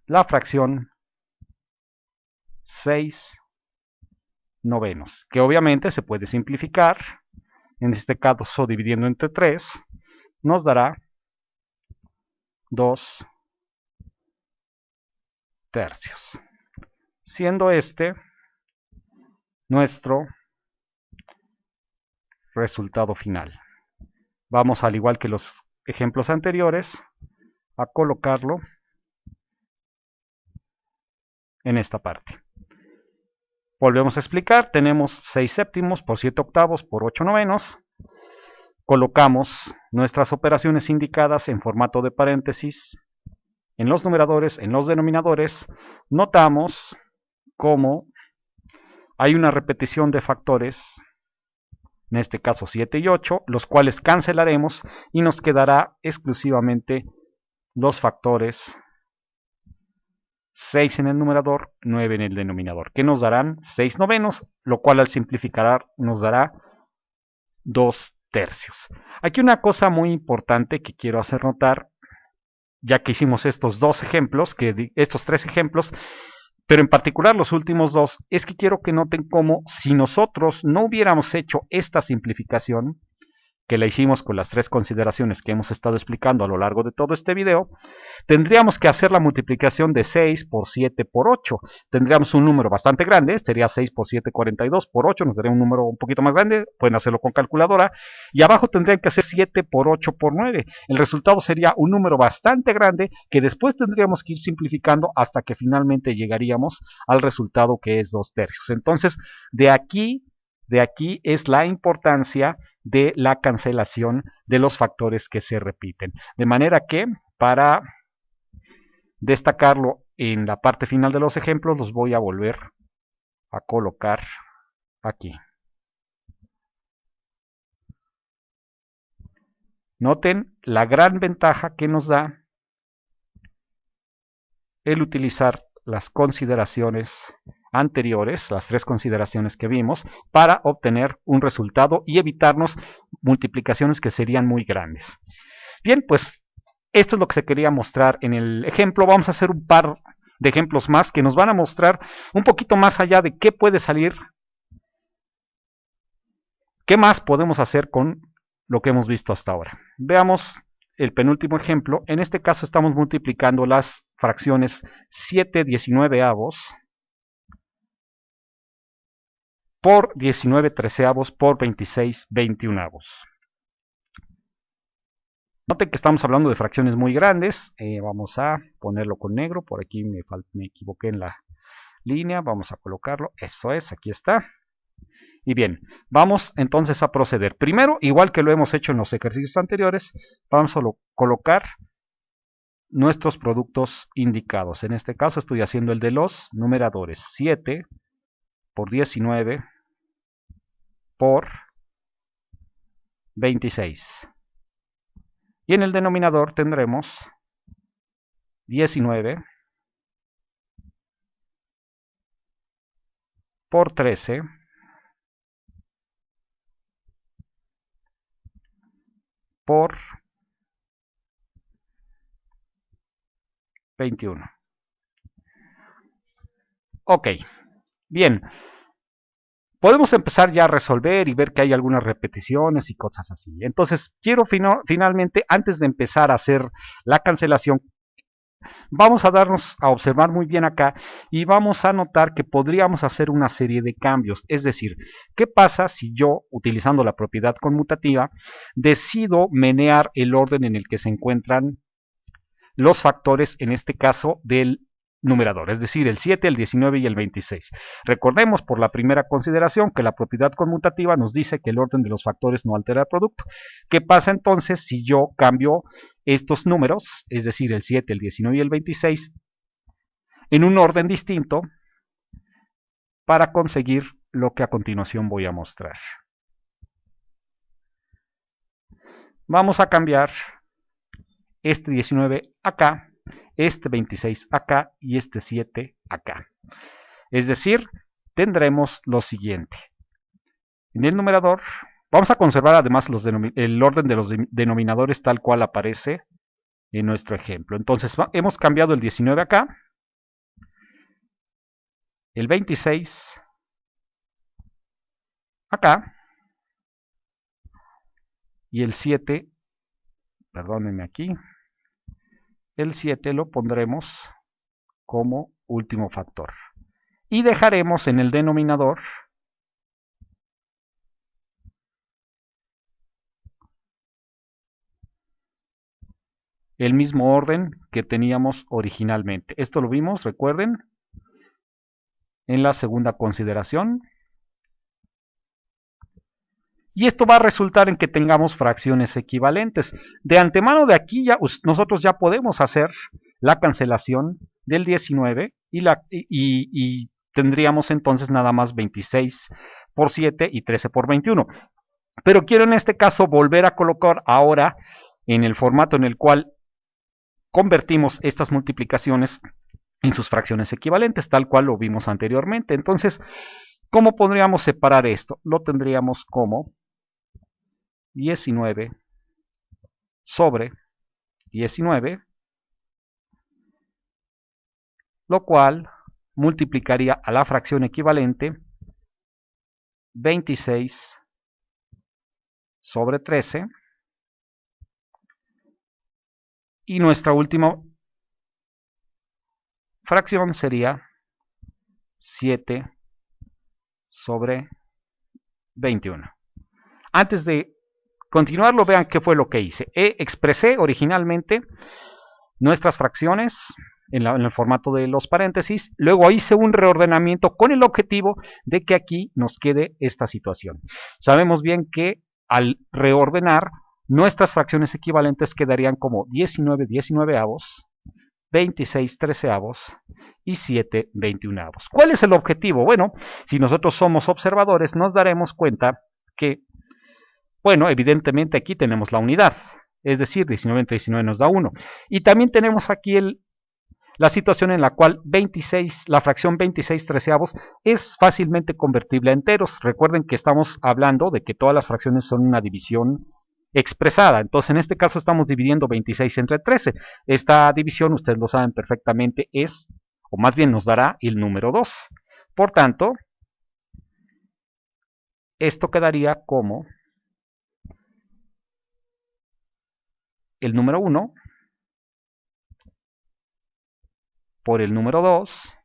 la fracción 6/9, que obviamente se puede simplificar. En este caso, dividiendo entre 3, nos dará 2/3, siendo este nuestro resultado final. Vamos, al igual que los ejemplos anteriores, a colocarlo en esta parte. Volvemos a explicar, tenemos 6/7 por 7/8 por 8/9. Colocamos nuestras operaciones indicadas en formato de paréntesis en los numeradores, en los denominadores. Notamos cómo hay una repetición de factores, en este caso 7 y 8, los cuales cancelaremos y nos quedará exclusivamente los factores 6 en el numerador, 9 en el denominador, que nos darán 6/9, lo cual al simplificar nos dará 2/3. Aquí una cosa muy importante que quiero hacer notar, ya que hicimos estos tres ejemplos, pero en particular los últimos dos, es que quiero que noten cómo si nosotros no hubiéramos hecho esta simplificación, que la hicimos con las tres consideraciones que hemos estado explicando a lo largo de todo este video, tendríamos que hacer la multiplicación de 6 por 7 por 8. Tendríamos un número bastante grande, sería 6 por 7, 42, por 8 nos daría un número un poquito más grande, pueden hacerlo con calculadora, y abajo tendrían que hacer 7 por 8 por 9. El resultado sería un número bastante grande que después tendríamos que ir simplificando hasta que finalmente llegaríamos al resultado que es 2/3. Entonces, de aquí es la importancia de la cancelación de los factores que se repiten. De manera que, para destacarlo en la parte final de los ejemplos, los voy a volver a colocar aquí. Noten la gran ventaja que nos da el utilizar las consideraciones anteriores, las tres consideraciones que vimos, para obtener un resultado y evitarnos multiplicaciones que serían muy grandes. Bien, pues esto es lo que se quería mostrar en el ejemplo. Vamos a hacer un par de ejemplos más que nos van a mostrar un poquito más allá de qué puede salir, qué más podemos hacer con lo que hemos visto hasta ahora. Veamos el penúltimo ejemplo. En este caso estamos multiplicando las fracciones 7/19 por 19/13 por 26/21. Noten que estamos hablando de fracciones muy grandes. Vamos a ponerlo con negro. Por aquí me equivoqué en la línea. Vamos a colocarlo. Eso es, aquí está. Y bien, vamos entonces a proceder. Primero, igual que lo hemos hecho en los ejercicios anteriores, vamos a colocar nuestros productos indicados. En este caso estoy haciendo el de los numeradores. 7 por 19 por 26. Y en el denominador tendremos 19 por 13 por 21. Ok, bien. Podemos empezar ya a resolver y ver que hay algunas repeticiones y cosas así. Entonces, quiero finalmente, antes de empezar a hacer la cancelación, vamos a observar muy bien acá y vamos a notar que podríamos hacer una serie de cambios. Es decir, ¿qué pasa si yo, utilizando la propiedad conmutativa, decido menear el orden en el que se encuentran los factores, en este caso, del numerador, es decir, el 7, el 19 y el 26. Recordemos por la primera consideración que la propiedad conmutativa nos dice que el orden de los factores no altera el producto. ¿Qué pasa entonces si yo cambio estos números, es decir, el 7, el 19 y el 26, en un orden distinto para conseguir lo que a continuación voy a mostrar? Vamos a cambiar este 19 acá, este 26 acá y este 7 acá. Es decir, tendremos lo siguiente. En el numerador, vamos a conservar además el orden de los denominadores tal cual aparece en nuestro ejemplo. Entonces, hemos cambiado el 19 acá, el 26 acá y el 7, perdónenme aquí, el 7 lo pondremos como último factor. Y dejaremos en el denominador el mismo orden que teníamos originalmente. Esto lo vimos, recuerden, en la segunda consideración. Y esto va a resultar en que tengamos fracciones equivalentes. De antemano de aquí nosotros ya podemos hacer la cancelación del 19 y tendríamos entonces nada más 26 por 7 y 13 por 21. Pero quiero en este caso volver a colocar ahora en el formato en el cual convertimos estas multiplicaciones en sus fracciones equivalentes, tal cual lo vimos anteriormente. Entonces, ¿cómo podríamos separar esto? Lo tendríamos como 19 sobre 19, lo cual multiplicaría a la fracción equivalente 26 sobre 13, y nuestra última fracción sería 7 sobre 21. Antes de continuarlo, vean qué fue lo que hice. Expresé originalmente nuestras fracciones en el formato de los paréntesis, luego hice un reordenamiento con el objetivo de que aquí nos quede esta situación. Sabemos bien que al reordenar, nuestras fracciones equivalentes quedarían como 19 19avos, 26 treceavos y 7 21avos. ¿Cuál es el objetivo? Bueno, si nosotros somos observadores, nos daremos cuenta que, bueno, evidentemente aquí tenemos la unidad, es decir, 19 entre 19 nos da 1. Y también tenemos aquí la situación en la cual la fracción 26 treceavos es fácilmente convertible a enteros. Recuerden que estamos hablando de que todas las fracciones son una división expresada. Entonces, en este caso estamos dividiendo 26 entre 13. Esta división, ustedes lo saben perfectamente, o más bien nos dará el número 2. Por tanto, esto quedaría como el número 1 por el número 2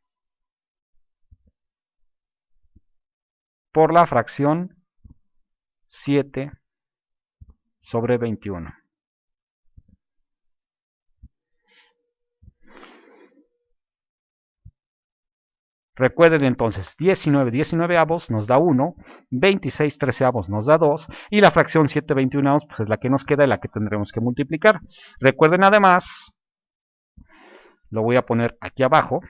por la fracción 7 sobre 21. Recuerden entonces, 19 19avos nos da 1, 26 treceavos nos da 2, y la fracción 7 21avos pues es la que nos queda y la que tendremos que multiplicar. Recuerden además, lo voy a poner aquí abajo,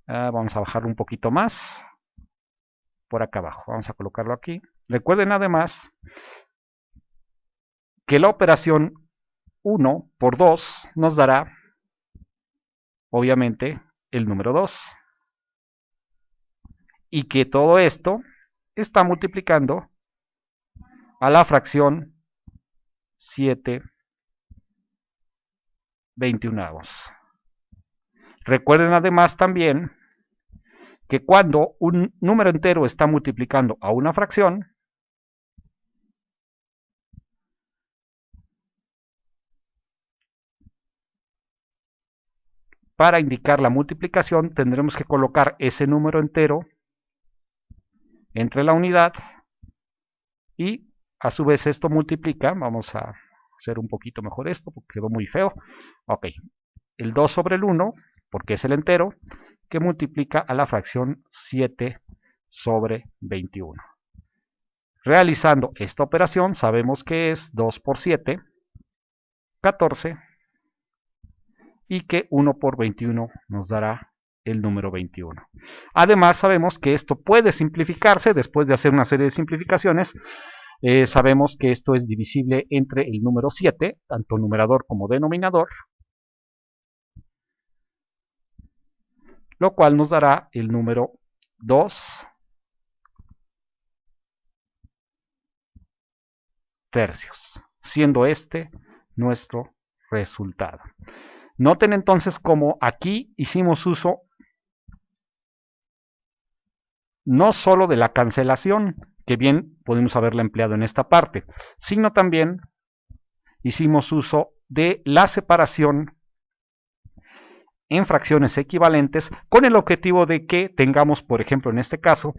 vamos a bajarlo un poquito más, por acá abajo, vamos a colocarlo aquí. Recuerden además que la operación 1 por 2 nos dará, obviamente, el número 2. Y que todo esto está multiplicando a la fracción 7 21avos. Recuerden además también que cuando un número entero está multiplicando a una fracción, para indicar la multiplicación tendremos que colocar ese número entero entre la unidad y a su vez esto multiplica, vamos a hacer un poquito mejor esto porque quedó muy feo, ok, el 2 sobre el 1, porque es el entero, que multiplica a la fracción 7 sobre 21. Realizando esta operación sabemos que es 2 por 7, 14, y que 1 por 21 nos dará el número 21. Además sabemos que esto puede simplificarse después de hacer una serie de simplificaciones. Sabemos que esto es divisible entre el número 7, tanto numerador como denominador, lo cual nos dará el número 2 tercios, siendo este nuestro resultado. Noten entonces cómo aquí hicimos uso no solo de la cancelación, que bien podemos haberla empleado en esta parte, sino también hicimos uso de la separación en fracciones equivalentes con el objetivo de que tengamos, por ejemplo, en este caso,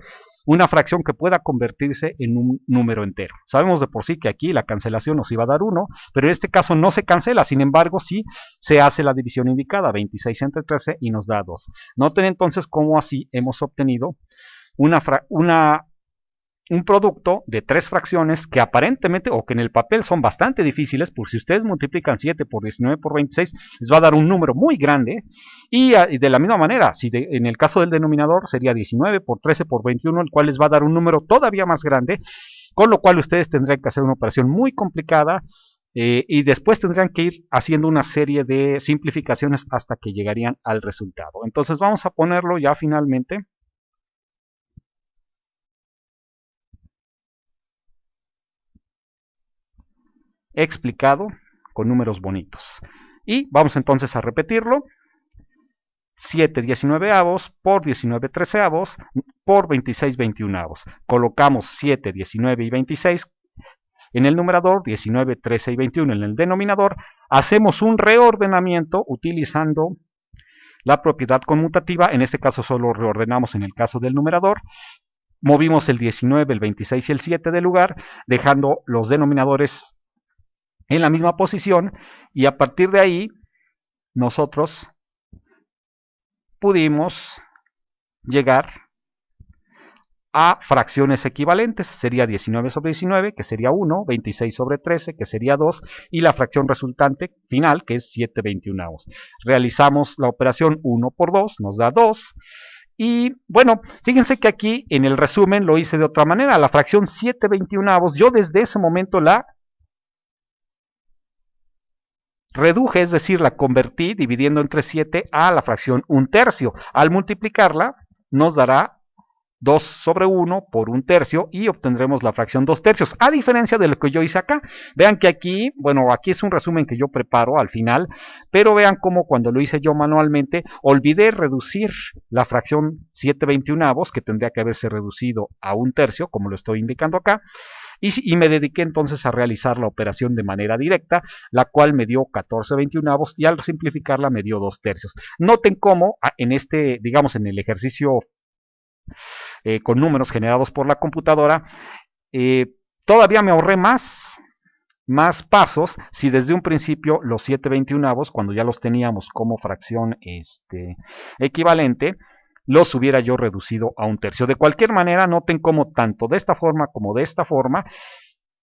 una fracción que pueda convertirse en un número entero. Sabemos de por sí que aquí la cancelación nos iba a dar 1, pero en este caso no se cancela, sin embargo sí se hace la división indicada, 26 entre 13 y nos da 2. Noten entonces cómo así hemos obtenido un producto de 3 fracciones que aparentemente o que en el papel son bastante difíciles, por si ustedes multiplican 7 por 19 por 26 les va a dar un número muy grande, y de la misma manera, si en el caso del denominador sería 19 por 13 por 21, el cual les va a dar un número todavía más grande, con lo cual ustedes tendrían que hacer una operación muy complicada, y después tendrían que ir haciendo una serie de simplificaciones hasta que llegarían al resultado. Entonces vamos a ponerlo ya finalmente explicado con números bonitos. Y vamos entonces a repetirlo. 7 19avos por 19 treceavos por 26 21avos. Colocamos 7, 19 y 26 en el numerador, 19, 13 y 21 en el denominador. Hacemos un reordenamiento utilizando la propiedad conmutativa. En este caso solo reordenamos en el caso del numerador. Movimos el 19, el 26 y el 7 del lugar, dejando los denominadores en la misma posición, y a partir de ahí nosotros pudimos llegar a fracciones equivalentes. Sería 19 sobre 19, que sería 1, 26 sobre 13, que sería 2, y la fracción resultante final, que es 7 21avos. Realizamos la operación 1 por 2, nos da 2. Y bueno, fíjense que aquí en el resumen lo hice de otra manera. La fracción 7 21avos, yo desde ese momento la reduje, es decir, la convertí dividiendo entre 7 a la fracción 1/3. Al multiplicarla nos dará 2 sobre 1 por 1/3 y obtendremos la fracción 2/3, a diferencia de lo que yo hice acá. Vean que aquí, bueno, aquí es un resumen que yo preparo al final, pero vean cómo cuando lo hice yo manualmente, olvidé reducir la fracción 7 21avos, que tendría que haberse reducido a 1/3, como lo estoy indicando acá, y me dediqué entonces a realizar la operación de manera directa, la cual me dio 14 21avos, y al simplificarla me dio 2/3. Noten cómo en este, digamos, en el ejercicio con números generados por la computadora, todavía me ahorré más pasos si desde un principio los 7 21avos, cuando ya los teníamos como fracción equivalente, los hubiera yo reducido a 1/3. De cualquier manera, noten cómo tanto de esta forma como de esta forma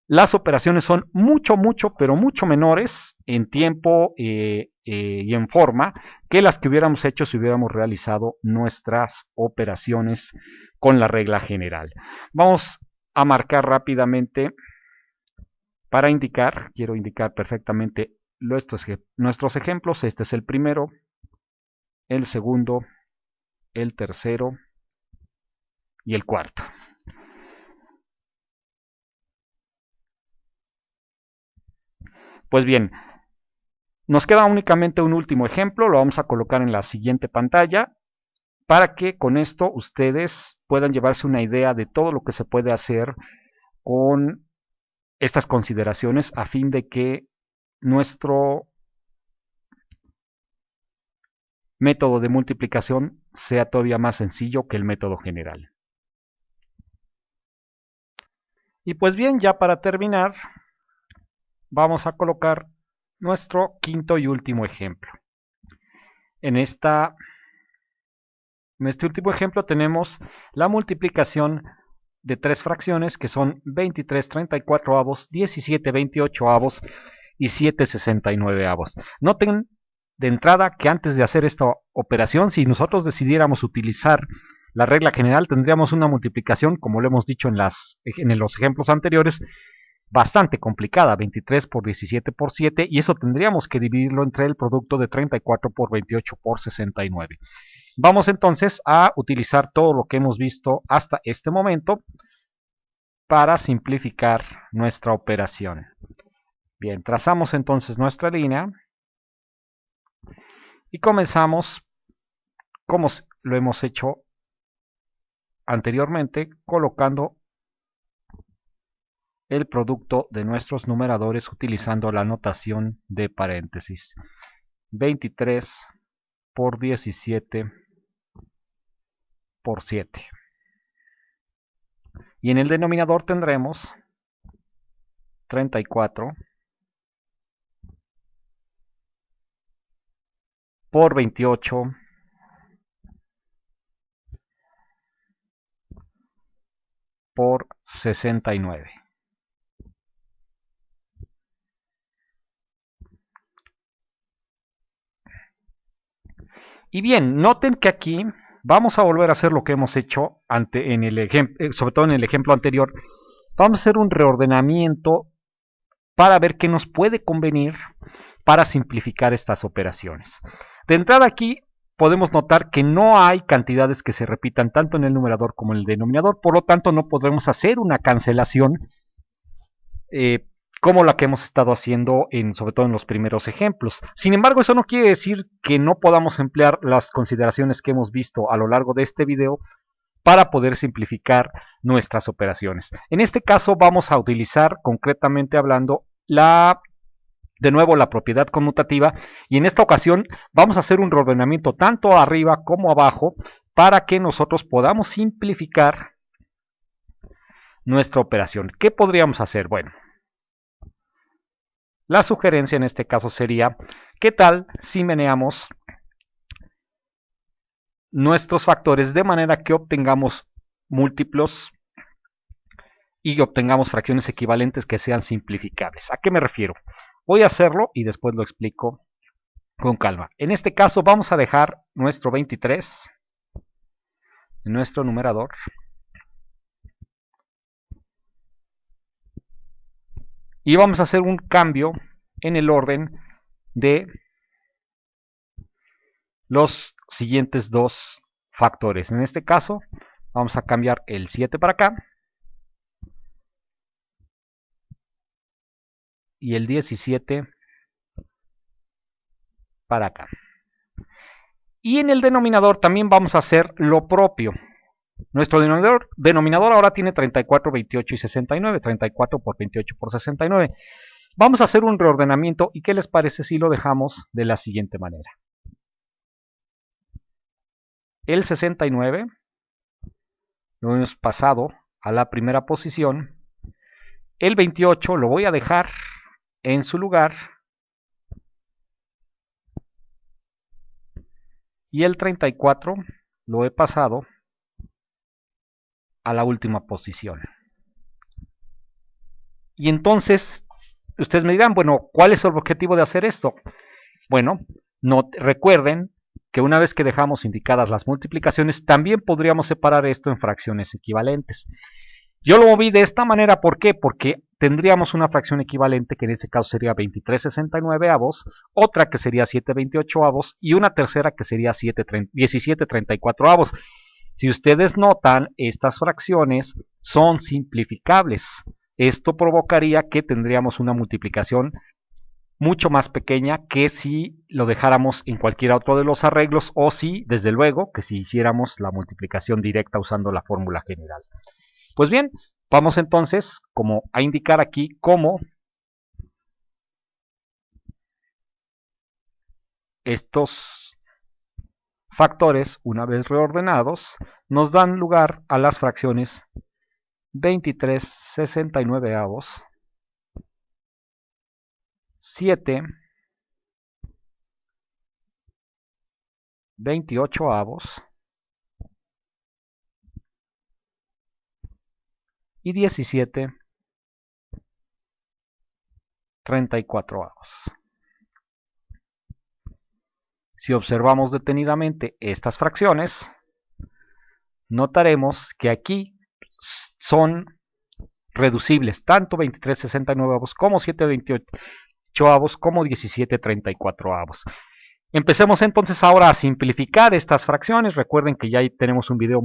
las operaciones son mucho, pero mucho menores en tiempo y en forma que las que hubiéramos hecho si hubiéramos realizado nuestras operaciones con la regla general. Vamos a marcar rápidamente para indicar, quiero indicar perfectamente nuestros ejemplos. Este es el primero, el segundo, el tercero y el cuarto. Pues bien, nos queda únicamente un último ejemplo, lo vamos a colocar en la siguiente pantalla para que con esto ustedes puedan llevarse una idea de todo lo que se puede hacer con estas consideraciones a fin de que nuestro método de multiplicación sea todavía más sencillo que el método general. Y pues bien, ya para terminar, vamos a colocar nuestro quinto y último ejemplo. En este último ejemplo tenemos la multiplicación de 3 fracciones que son 23 34avos, 17 28avos y 7 69avos. Noten de entrada que antes de hacer esta operación, si nosotros decidiéramos utilizar la regla general, tendríamos una multiplicación, como lo hemos dicho en los ejemplos anteriores, bastante complicada, 23 por 17 por 7, y eso tendríamos que dividirlo entre el producto de 34 por 28 por 69. Vamos entonces a utilizar todo lo que hemos visto hasta este momento para simplificar nuestra operación. Bien, trazamos entonces nuestra línea Y comenzamos como lo hemos hecho anteriormente, colocando el producto de nuestros numeradores utilizando la notación de paréntesis. 23 por 17 por 7. Y en el denominador tendremos 34 por 28 por 69. Y bien, noten que aquí vamos a volver a hacer lo que hemos hecho en el sobre todo en el ejemplo anterior. Vamos a hacer un reordenamiento para ver qué nos puede convenir para simplificar estas operaciones. De entrada aquí podemos notar que no hay cantidades que se repitan tanto en el numerador como en el denominador, por lo tanto no podremos hacer una cancelación como la que hemos estado haciendo sobre todo en los primeros ejemplos. Sin embargo, eso no quiere decir que no podamos emplear las consideraciones que hemos visto a lo largo de este video para poder simplificar nuestras operaciones. En este caso vamos a utilizar, concretamente hablando, de nuevo la propiedad conmutativa, y en esta ocasión vamos a hacer un reordenamiento tanto arriba como abajo para que nosotros podamos simplificar nuestra operación. ¿Qué podríamos hacer? Bueno, la sugerencia en este caso sería, ¿qué tal si meneamos nuestros factores de manera que obtengamos múltiplos y obtengamos fracciones equivalentes que sean simplificables? ¿A qué me refiero? Voy a hacerlo y después lo explico con calma. En este caso vamos a dejar nuestro 23 en nuestro numerador. Y vamos a hacer un cambio en el orden de los siguientes dos factores. En este caso vamos a cambiar el 7 para acá y el 17 para acá. Y en el denominador también vamos a hacer lo propio. Nuestro denominador ahora tiene 34, 28 y 69. 34 por 28 por 69. Vamos a hacer un reordenamiento y ¿qué les parece si lo dejamos de la siguiente manera? El 69 lo hemos pasado a la primera posición. El 28 lo voy a dejar en su lugar. Y el 34 lo he pasado a la última posición. Y entonces ustedes me dirán, bueno, ¿cuál es el objetivo de hacer esto? Bueno, recuerden que una vez que dejamos indicadas las multiplicaciones, también podríamos separar esto en fracciones equivalentes. Yo lo moví de esta manera, ¿por qué? Porque tendríamos una fracción equivalente que en este caso sería 23/69, otra que sería 7/28 y una tercera que sería 17/34. Si ustedes notan, estas fracciones son simplificables. Esto provocaría que tendríamos una multiplicación mucho más pequeña que si lo dejáramos en cualquier otro de los arreglos, o si, desde luego, que si hiciéramos la multiplicación directa usando la fórmula general. Pues bien, vamos entonces a indicar aquí cómo estos factores, una vez reordenados, nos dan lugar a las fracciones 23/69, 7/28 y 17/34. Si observamos detenidamente estas fracciones, notaremos que aquí son reducibles, tanto 23/69 como 7/28 como 17/34. Empecemos entonces ahora a simplificar estas fracciones. Recuerden que ya tenemos un video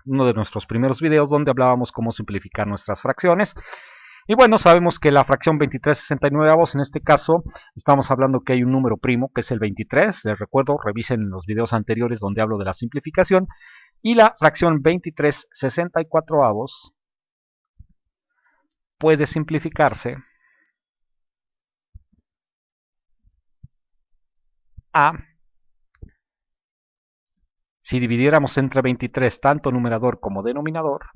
uno de nuestros primeros videos donde hablábamos cómo simplificar nuestras fracciones. Y bueno, sabemos que la fracción 23/69 en este caso estamos hablando que hay un número primo que es el 23. Les recuerdo, revisen los videos anteriores donde hablo de la simplificación. Y la fracción 23/64 puede simplificarse a, si dividiéramos entre 23 tanto numerador como denominador,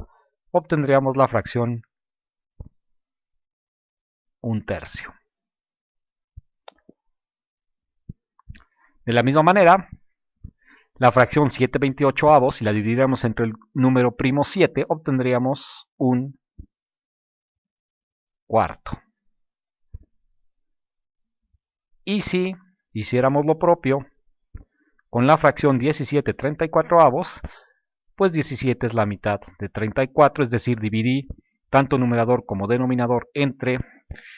obtendríamos la fracción 1/3. De la misma manera, la fracción 7/28, si la dividiéramos entre el número primo 7, obtendríamos 1/4. Y si hiciéramos lo propio con la fracción 17/34, pues 17 es la mitad de 34, es decir, dividí tanto numerador como denominador entre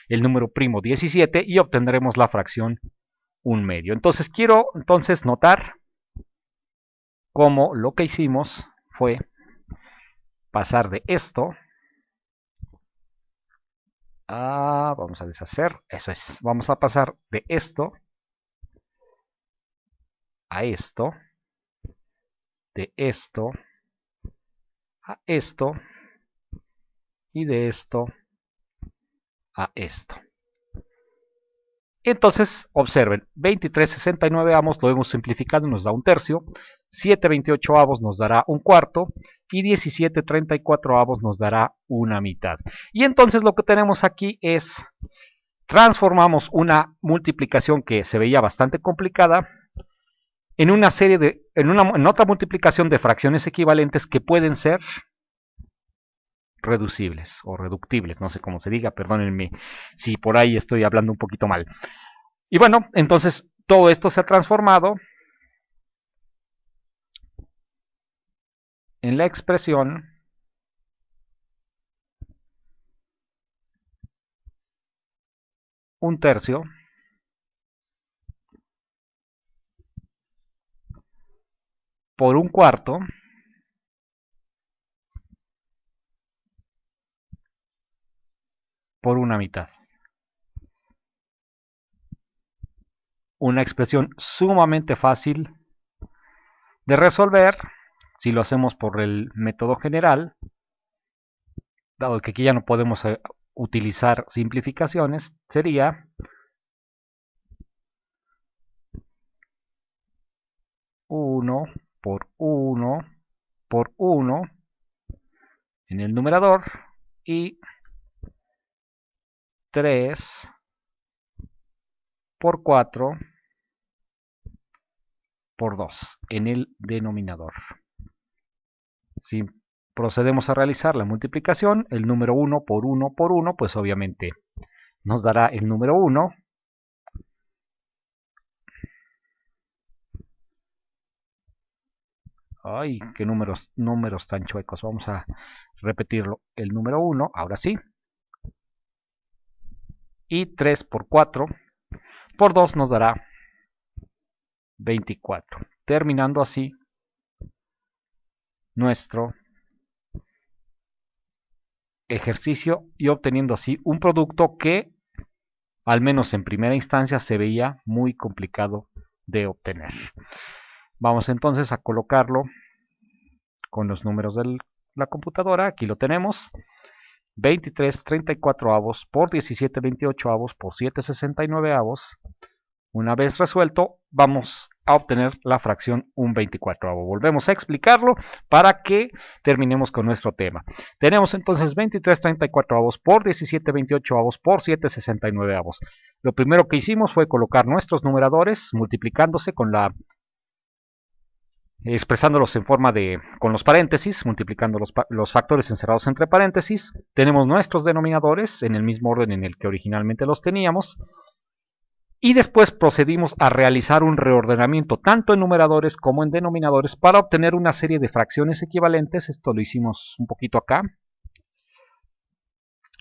el número primo 17 y obtendremos la fracción 1/2. Entonces quiero notar cómo lo que hicimos fue pasar de esto a, vamos a deshacer, eso es, vamos a pasar de esto a esto, de esto a esto y de esto a esto. Entonces, observen, 23/69 lo hemos simplificado y nos da 1/3, 7/28 nos dará 1/4 y 17/34 nos dará 1/2. Y entonces lo que tenemos aquí es, transformamos una multiplicación que se veía bastante complicada en una serie de, en otra multiplicación de fracciones equivalentes que pueden ser reducibles o reductibles, no sé cómo se diga, perdónenme si por ahí estoy hablando un poquito mal. Y bueno, entonces todo esto se ha transformado en la expresión un tercio por 1/4 por 1/2. Una expresión sumamente fácil de resolver si lo hacemos por el método general, dado que aquí ya no podemos utilizar simplificaciones, sería 1 por 1 por 1 en el numerador y 3 por 4 por 2 en el denominador. Si procedemos a realizar la multiplicación, el número 1 por 1 por 1, pues obviamente nos dará el número 1. Ay, qué números tan chuecos. Vamos a repetirlo. El número 1, ahora sí. Y 3 por 4 por 2 nos dará 24. Terminando así nuestro ejercicio y obteniendo así un producto que, al menos en primera instancia, se veía muy complicado de obtener. Vamos entonces a colocarlo con los números de la computadora. Aquí lo tenemos. 23/34 por 17/28 por 7/69. Una vez resuelto, vamos a obtener la fracción 1/24. Volvemos a explicarlo para que terminemos con nuestro tema. Tenemos entonces 23/34 por 17/28 por 7/69. Lo primero que hicimos fue colocar nuestros numeradores multiplicándose con la, expresándolos en forma de, con los paréntesis, multiplicando los factores encerrados entre paréntesis. Tenemos nuestros denominadores en el mismo orden en el que originalmente los teníamos. Y después procedimos a realizar un reordenamiento tanto en numeradores como en denominadores para obtener una serie de fracciones equivalentes. Esto lo hicimos un poquito acá.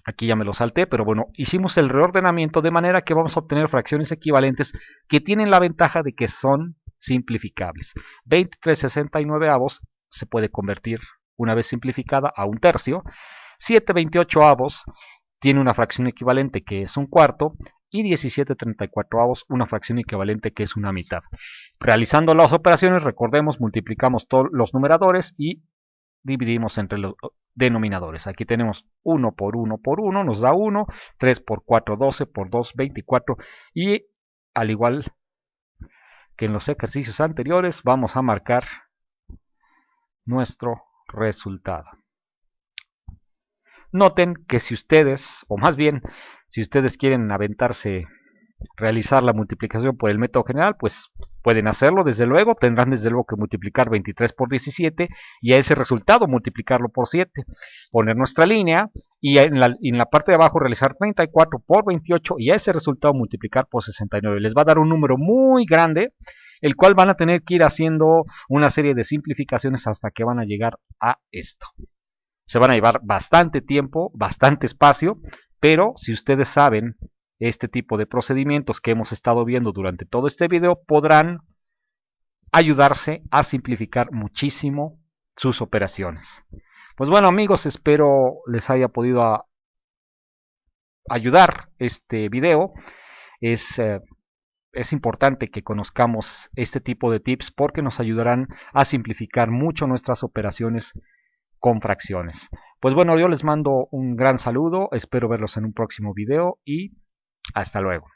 Aquí ya me lo salté, pero bueno, hicimos el reordenamiento de manera que vamos a obtener fracciones equivalentes que tienen la ventaja de que son simplificables. 23/69 se puede convertir, una vez simplificada, a 1/3. 7/28 tiene una fracción equivalente que es un cuarto y 17/34 una fracción equivalente que es una mitad. Realizando las operaciones, recordemos, multiplicamos todos los numeradores y dividimos entre los denominadores. Aquí tenemos 1 por 1 por 1, nos da 1, 3 por 4, 12, por 2, 24 y al igual que en los ejercicios anteriores vamos a marcar nuestro resultado. Noten que si ustedes, o más bien, si ustedes quieren aventarse, realizar la multiplicación por el método general, pues pueden hacerlo, desde luego. Tendrán desde luego que multiplicar 23 por 17 y a ese resultado multiplicarlo por 7. Poner nuestra línea y en la parte de abajo realizar 34 por 28 y a ese resultado multiplicar por 69. Les va a dar un número muy grande, el cual van a tener que ir haciendo una serie de simplificaciones hasta que van a llegar a esto. Se van a llevar bastante tiempo, bastante espacio, pero si ustedes saben este tipo de procedimientos que hemos estado viendo durante todo este video, podrán ayudarse a simplificar muchísimo sus operaciones. Pues bueno, amigos, espero les haya podido ayudar este video. Es importante que conozcamos este tipo de tips porque nos ayudarán a simplificar mucho nuestras operaciones con fracciones. Pues bueno, yo les mando un gran saludo, espero verlos en un próximo video y hasta luego.